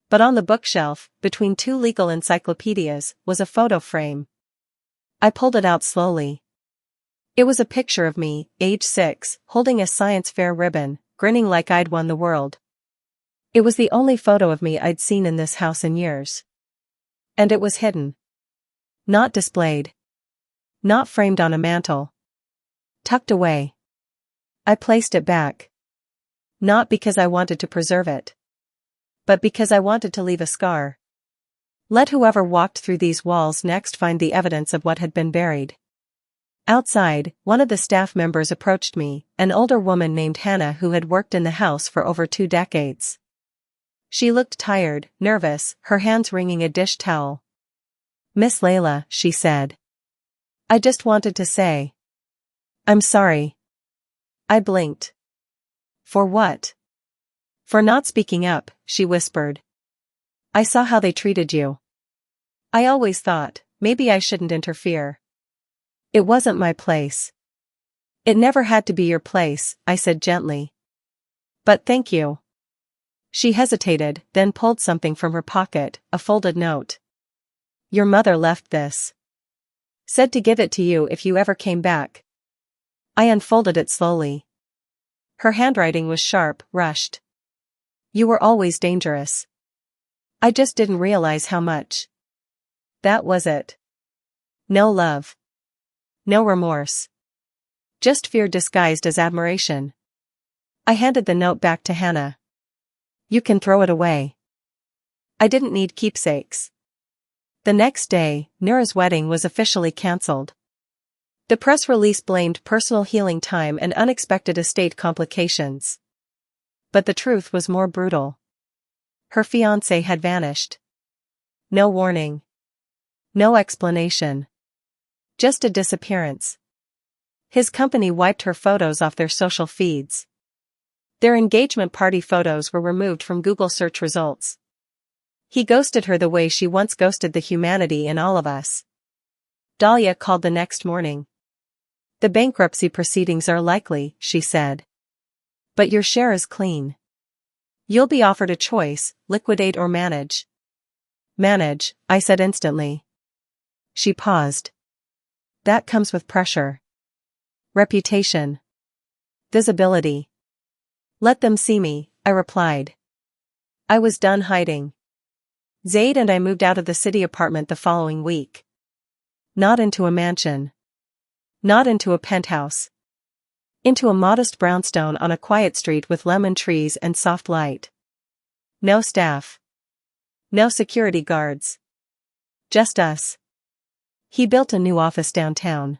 But on the bookshelf, between 2 legal encyclopedias, was a photo frame. I pulled it out slowly. It was a picture of me, age 6, holding a science fair ribbon, grinning like I'd won the world. It was the only photo of me I'd seen in this house in years. And it was hidden. Not displayed. Not framed on a mantle. Tucked away. I placed it back. Not because I wanted to preserve it. But because I wanted to leave a scar. Let whoever walked through these walls next find the evidence of what had been buried. Outside, one of the staff members approached me, an older woman named Hannah who had worked in the house for over 2 decades. She looked tired, nervous, her hands wringing a dish towel. Miss Layla, she said. I just wanted to say. I'm sorry. I blinked. For what? For not speaking up, she whispered. I saw how they treated you. I always thought, maybe I shouldn't interfere. It wasn't my place. It never had to be your place, I said gently. But thank you. She hesitated, then pulled something from her pocket, a folded note. Your mother left this. Said to give it to you if you ever came back. I unfolded it slowly. Her handwriting was sharp, rushed. You were always dangerous. I just didn't realize how much. That was it. No love. No remorse. Just fear disguised as admiration. I handed the note back to Hannah. You can throw it away. I didn't need keepsakes. The next day, Noura's wedding was officially cancelled. The press release blamed personal healing time and unexpected estate complications. But the truth was more brutal. Her fiancé had vanished. No warning. No explanation. Just a disappearance. His company wiped her photos off their social feeds. Their engagement party photos were removed from Google search results. He ghosted her the way she once ghosted the humanity in all of us. Dahlia called the next morning. The bankruptcy proceedings are likely, she said. But your share is clean. You'll be offered a choice, liquidate or manage. Manage, I said instantly. She paused. That comes with pressure. Reputation. Visibility. Let them see me, I replied. I was done hiding. Zaid and I moved out of the city apartment the following week. Not into a mansion. Not into a penthouse. Into a modest brownstone on a quiet street with lemon trees and soft light. No staff. No security guards. Just us. He built a new office downtown.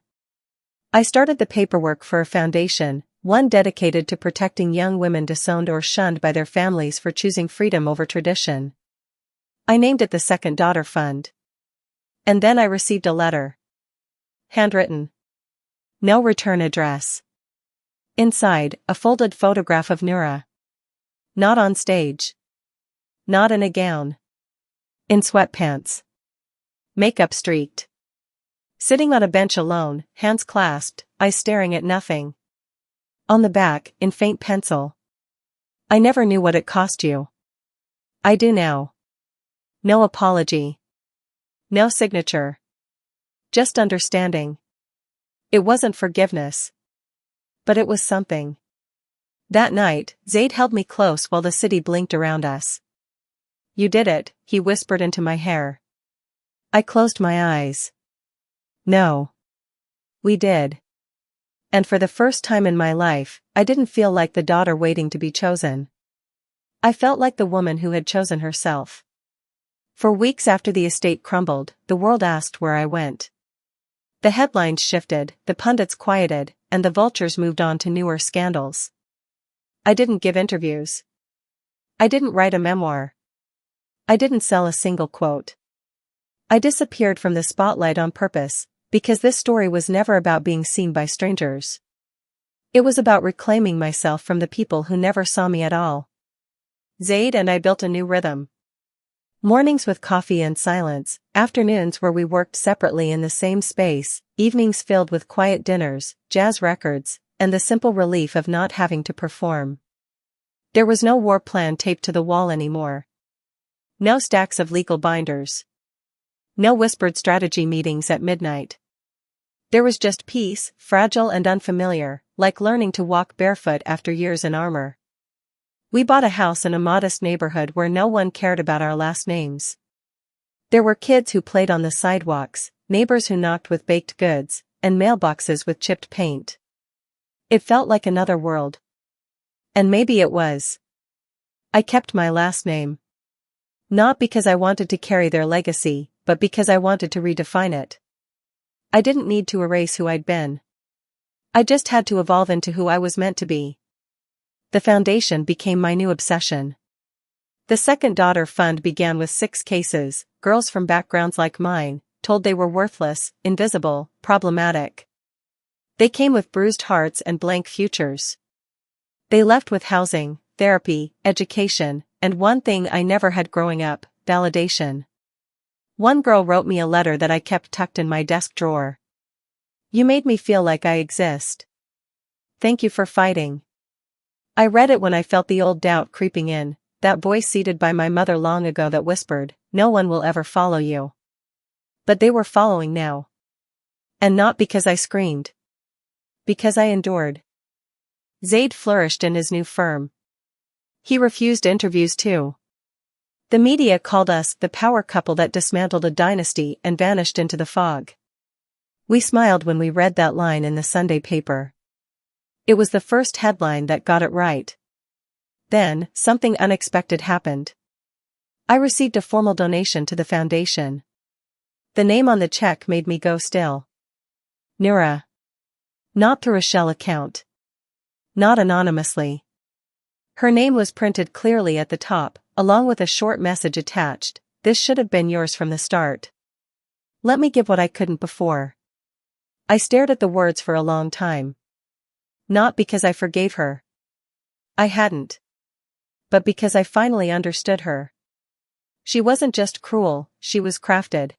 I started the paperwork for a foundation, one dedicated to protecting young women disowned or shunned by their families for choosing freedom over tradition. I named it the Second Daughter Fund. And then I received a letter. Handwritten. No return address. Inside, a folded photograph of Noura. Not on stage. Not in a gown. In sweatpants. Makeup streaked. Sitting on a bench alone, hands clasped, eyes staring at nothing. On the back, in faint pencil. I never knew what it cost you. I do now. No apology. No signature. Just understanding. It wasn't forgiveness. But it was something. That night, Zaid held me close while the city blinked around us. You did it, he whispered into my hair. I closed my eyes. No. We did. And for the first time in my life, I didn't feel like the daughter waiting to be chosen. I felt like the woman who had chosen herself. For weeks after the estate crumbled, the world asked where I went. The headlines shifted, the pundits quieted, and the vultures moved on to newer scandals. I didn't give interviews. I didn't write a memoir. I didn't sell a single quote. I disappeared from the spotlight on purpose, because this story was never about being seen by strangers. It was about reclaiming myself from the people who never saw me at all. Zaid and I built a new rhythm. Mornings with coffee and silence, afternoons where we worked separately in the same space, evenings filled with quiet dinners, jazz records, and the simple relief of not having to perform. There was no war plan taped to the wall anymore. No stacks of legal binders. No whispered strategy meetings at midnight. There was just peace, fragile and unfamiliar, like learning to walk barefoot after years in armor. We bought a house in a modest neighborhood where no one cared about our last names. There were kids who played on the sidewalks, neighbors who knocked with baked goods, and mailboxes with chipped paint. It felt like another world. And maybe it was. I kept my last name. Not because I wanted to carry their legacy, but because I wanted to redefine it. I didn't need to erase who I'd been. I just had to evolve into who I was meant to be. The foundation became my new obsession. The Second Daughter Fund began with 6 cases, girls from backgrounds like mine, told they were worthless, invisible, problematic. They came with bruised hearts and blank futures. They left with housing, therapy, education, and one thing I never had growing up, validation. One girl wrote me a letter that I kept tucked in my desk drawer. You made me feel like I exist. Thank you for fighting. I read it when I felt the old doubt creeping in, that voice seated by my mother long ago that whispered, "No one will ever follow you." But they were following now. And not because I screamed. Because I endured. Zaid flourished in his new firm. He refused interviews too. The media called us the power couple that dismantled a dynasty and vanished into the fog. We smiled when we read that line in the Sunday paper. It was the first headline that got it right. Then, something unexpected happened. I received a formal donation to the foundation. The name on the check made me go still. Nura. Not through a shell account. Not anonymously. Her name was printed clearly at the top, along with a short message attached. "This should have been yours from the start. Let me give what I couldn't before." I stared at the words for a long time. Not because I forgave her. I hadn't. But because I finally understood her. She wasn't just cruel, she was crafted.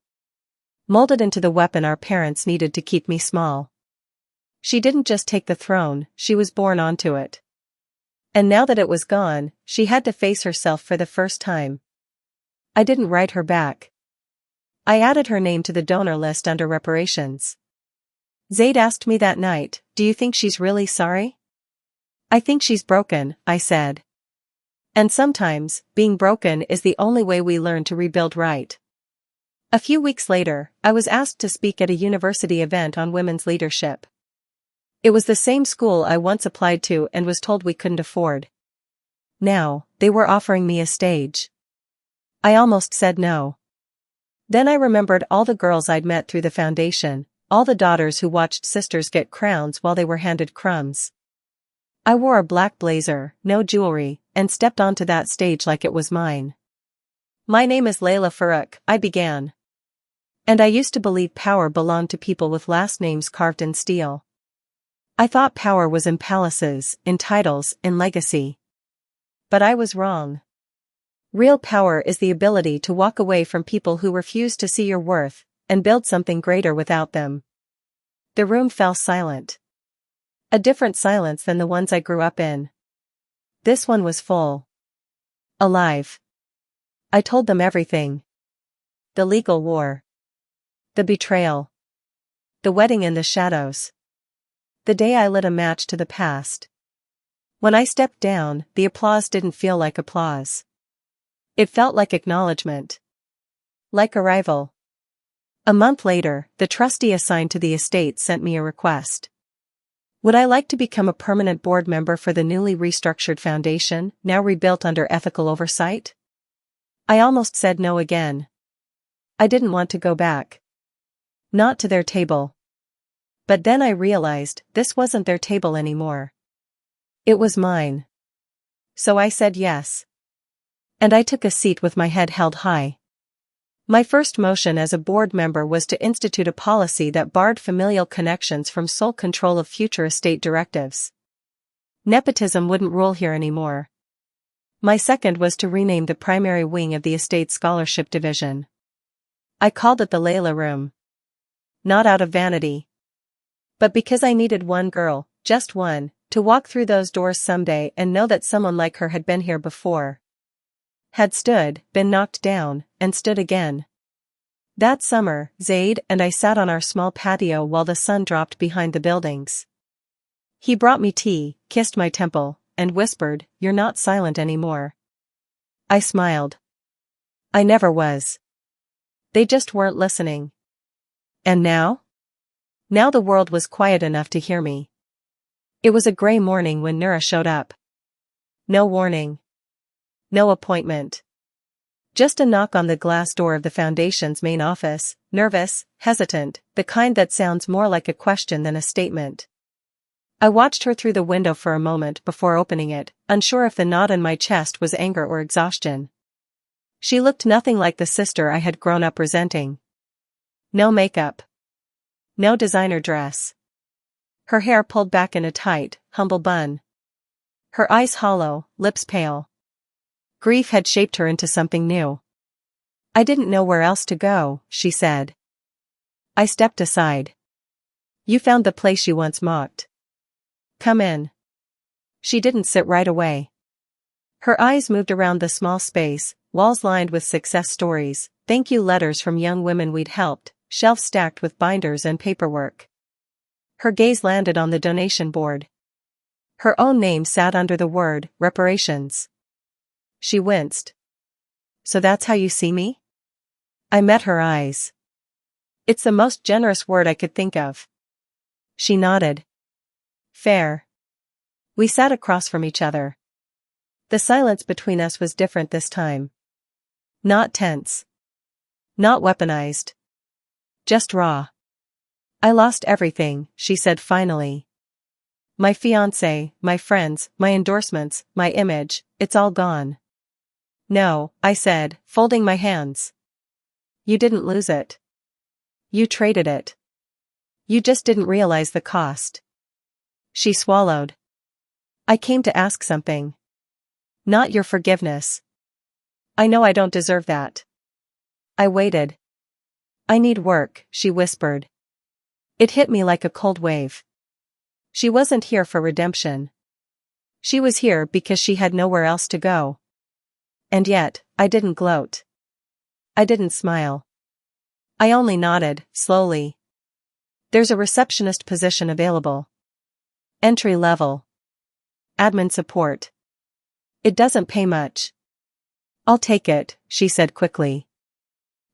Molded into the weapon our parents needed to keep me small. She didn't just take the throne, she was born onto it. And now that it was gone, she had to face herself for the first time. I didn't write her back. I added her name to the donor list under reparations. Zaid asked me that night, "Do you think she's really sorry?" "I think she's broken," I said. And sometimes, being broken is the only way we learn to rebuild right. A few weeks later, I was asked to speak at a university event on women's leadership. It was the same school I once applied to and was told we couldn't afford. Now, they were offering me a stage. I almost said no. Then I remembered all the girls I'd met through the foundation, all the daughters who watched sisters get crowns while they were handed crumbs. I wore a black blazer, no jewelry, and stepped onto that stage like it was mine. "My name is Layla Farouk," I began. And I used to believe power belonged to people with last names carved in steel. I thought power was in palaces, in titles, in legacy. But I was wrong. Real power is the ability to walk away from people who refuse to see your worth, and build something greater without them. The room fell silent. A different silence than the ones I grew up in. This one was full. Alive. I told them everything. The legal war. The betrayal. The wedding in the shadows. The day I lit a match to the past. When I stepped down, the applause didn't feel like applause. It felt like acknowledgement. Like arrival. A month later, the trustee assigned to the estate sent me a request. Would I like to become a permanent board member for the newly restructured foundation, now rebuilt under ethical oversight? I almost said no again. I didn't want to go back. Not to their table. But then I realized this wasn't their table anymore. It was mine. So I said yes. And I took a seat with my head held high. My first motion as a board member was to institute a policy that barred familial connections from sole control of future estate directives. Nepotism wouldn't rule here anymore. My second was to rename the primary wing of the estate scholarship division. I called it the Layla Room. Not out of vanity. But because I needed one girl, just one, to walk through those doors someday and know that someone like her had been here before. Had stood, been knocked down, and stood again. That summer, Zaid and I sat on our small patio while the sun dropped behind the buildings. He brought me tea, kissed my temple, and whispered, "You're not silent anymore." I smiled. I never was. They just weren't listening. And now? Now the world was quiet enough to hear me. It was a gray morning when Nura showed up. No warning. No appointment. Just a knock on the glass door of the foundation's main office, nervous, hesitant, the kind that sounds more like a question than a statement. I watched her through the window for a moment before opening it, unsure if the knot in my chest was anger or exhaustion. She looked nothing like the sister I had grown up resenting. No makeup. No designer dress. Her hair pulled back in a tight, humble bun. Her eyes hollow, lips pale. Grief had shaped her into something new. "I didn't know where else to go," she said. I stepped aside. "You found the place you once mocked. Come in." She didn't sit right away. Her eyes moved around the small space, walls lined with success stories, thank you letters from young women we'd helped, shelves stacked with binders and paperwork. Her gaze landed on the donation board. Her own name sat under the word, reparations. She winced. So that's how you see me? I met her eyes. It's the most generous word I could think of. She nodded. Fair. We sat across from each other. The silence between us was different this time. Not tense. Not weaponized. Just raw. I lost everything, she said finally. My fiancé, my friends, my endorsements, my image, it's all gone. No, I said, folding my hands. You didn't lose it. You traded it. You just didn't realize the cost. She swallowed. I came to ask something. Not your forgiveness. I know I don't deserve that. I waited. I need work, she whispered. It hit me like a cold wave. She wasn't here for redemption. She was here because she had nowhere else to go. And yet, I didn't gloat. I didn't smile. I only nodded, slowly. There's a receptionist position available. Entry level. Admin support. It doesn't pay much. I'll take it, she said quickly.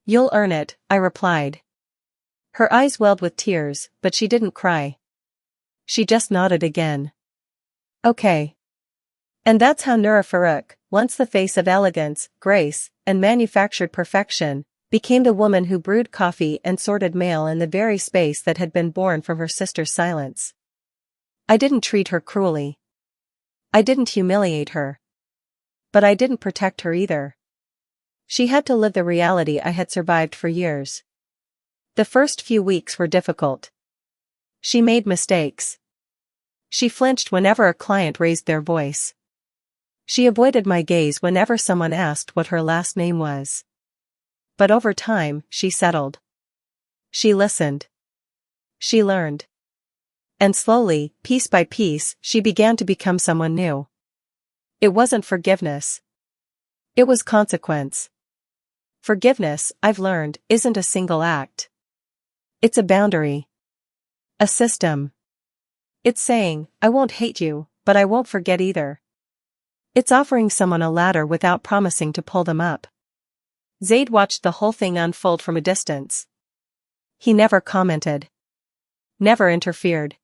You'll earn it, I replied. Her eyes welled with tears, but she didn't cry. She just nodded again. Okay. And that's how Nura Farooq, once the face of elegance, grace, and manufactured perfection, became the woman who brewed coffee and sorted mail in the very space that had been born from her sister's silence. I didn't treat her cruelly. I didn't humiliate her. But I didn't protect her either. She had to live the reality I had survived for years. The first few weeks were difficult. She made mistakes. She flinched whenever a client raised their voice. She avoided my gaze whenever someone asked what her last name was. But over time, she settled. She listened. She learned. And slowly, piece by piece, she began to become someone new. It wasn't forgiveness. It was consequence. Forgiveness, I've learned, isn't a single act. It's a boundary. A system. It's saying, I won't hate you, but I won't forget either. It's offering someone a ladder without promising to pull them up. Zaid watched the whole thing unfold from a distance. He never commented. Never interfered.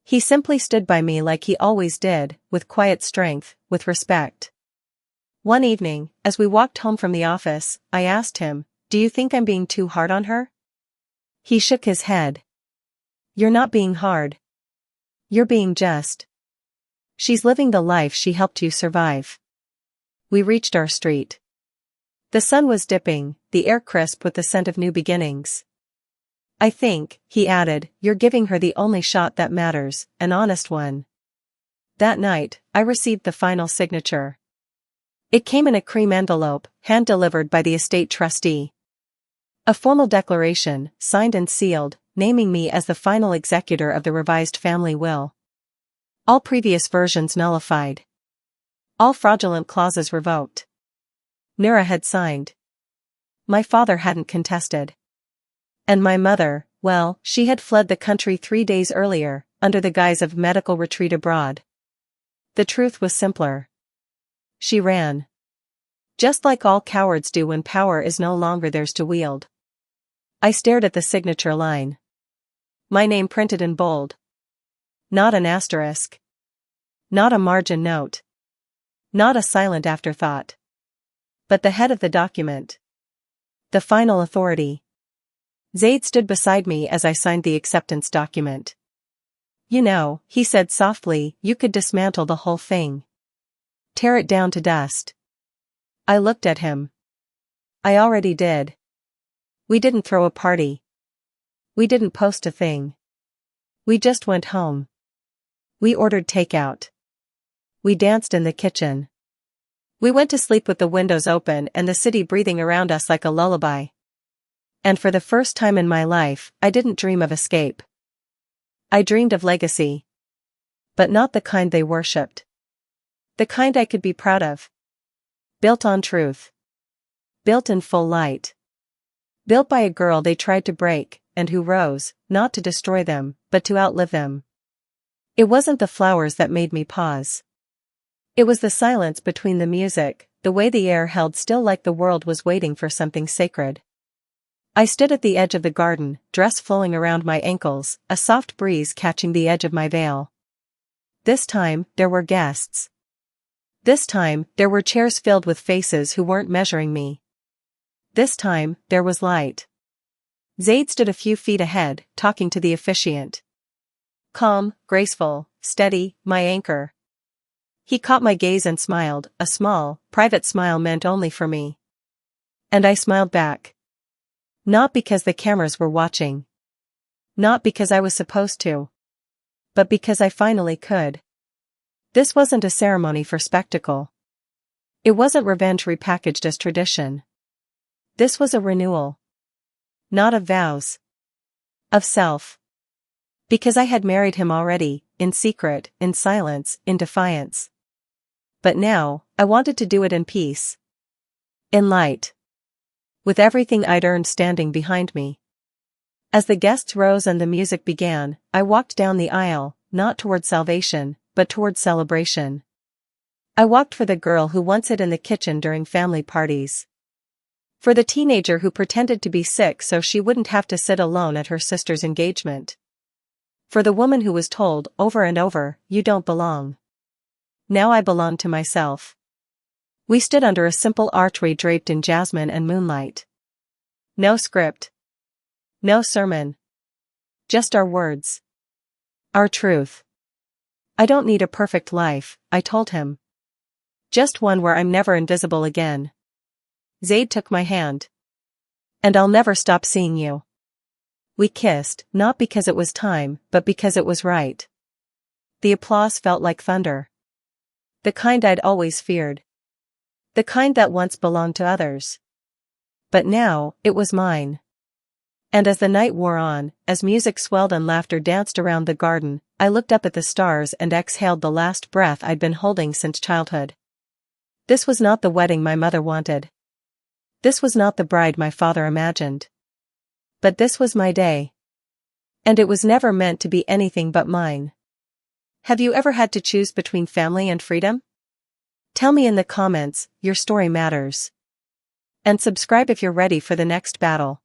He simply stood by me like he always did, with quiet strength, with respect. One evening, as we walked home from the office, I asked him, do you think I'm being too hard on her? He shook his head. You're not being hard. You're being just. She's living the life she helped you survive. We reached our street. The sun was dipping, the air crisp with the scent of new beginnings. I think, he added, you're giving her the only shot that matters, an honest one. That night, I received the final signature. It came in a cream envelope, hand-delivered by the estate trustee. A formal declaration, signed and sealed, naming me as the final executor of the revised family will. All previous versions nullified. All fraudulent clauses revoked. Nura had signed. My father hadn't contested. And my mother, well, she had fled the country 3 days earlier, under the guise of medical retreat abroad. The truth was simpler. She ran. Just like all cowards do when power is no longer theirs to wield. I stared at the signature line. My name printed in bold. Not an asterisk. Not a margin note. Not a silent afterthought. But the head of the document. The final authority. Zaid stood beside me as I signed the acceptance document. You know, he said softly, you could dismantle the whole thing. Tear it down to dust. I looked at him. I already did. We didn't throw a party. We didn't post a thing. We just went home. We ordered takeout. We danced in the kitchen. We went to sleep with the windows open and the city breathing around us like a lullaby. And for the first time in my life, I didn't dream of escape. I dreamed of legacy. But not the kind they worshipped. The kind I could be proud of. Built on truth. Built in full light. Built by a girl they tried to break, and who rose, not to destroy them, but to outlive them. It wasn't the flowers that made me pause. It was the silence between the music, the way the air held still like the world was waiting for something sacred. I stood at the edge of the garden, dress flowing around my ankles, a soft breeze catching the edge of my veil. This time, there were guests. This time, there were chairs filled with faces who weren't measuring me. This time, there was light. Zaid stood a few feet ahead, talking to the officiant. Calm, graceful, steady, my anchor. He caught my gaze and smiled, a small, private smile meant only for me. And I smiled back. Not because the cameras were watching. Not because I was supposed to. But because I finally could. This wasn't a ceremony for spectacle. It wasn't revenge repackaged as tradition. This was a renewal. Not of vows. Of self. Because I had married him already, in secret, in silence, in defiance. But now, I wanted to do it in peace. In light. With everything I'd earned standing behind me. As the guests rose and the music began, I walked down the aisle, not toward salvation, but toward celebration. I walked for the girl who once hid in the kitchen during family parties. For the teenager who pretended to be sick so she wouldn't have to sit alone at her sister's engagement. For the woman who was told over and over, "You don't belong." Now I belonged to myself. We stood under a simple archway draped in jasmine and moonlight. No script. No sermon. Just our words. Our truth. I don't need a perfect life, I told him. Just one where I'm never invisible again. Zaid took my hand. And I'll never stop seeing you. We kissed, not because it was time, but because it was right. The applause felt like thunder. The kind I'd always feared. The kind that once belonged to others. But now, it was mine. And as the night wore on, as music swelled and laughter danced around the garden, I looked up at the stars and exhaled the last breath I'd been holding since childhood. This was not the wedding my mother wanted. This was not the bride my father imagined. But this was my day. And it was never meant to be anything but mine. Have you ever had to choose between family and freedom? Tell me in the comments, your story matters. And subscribe if you're ready for the next battle.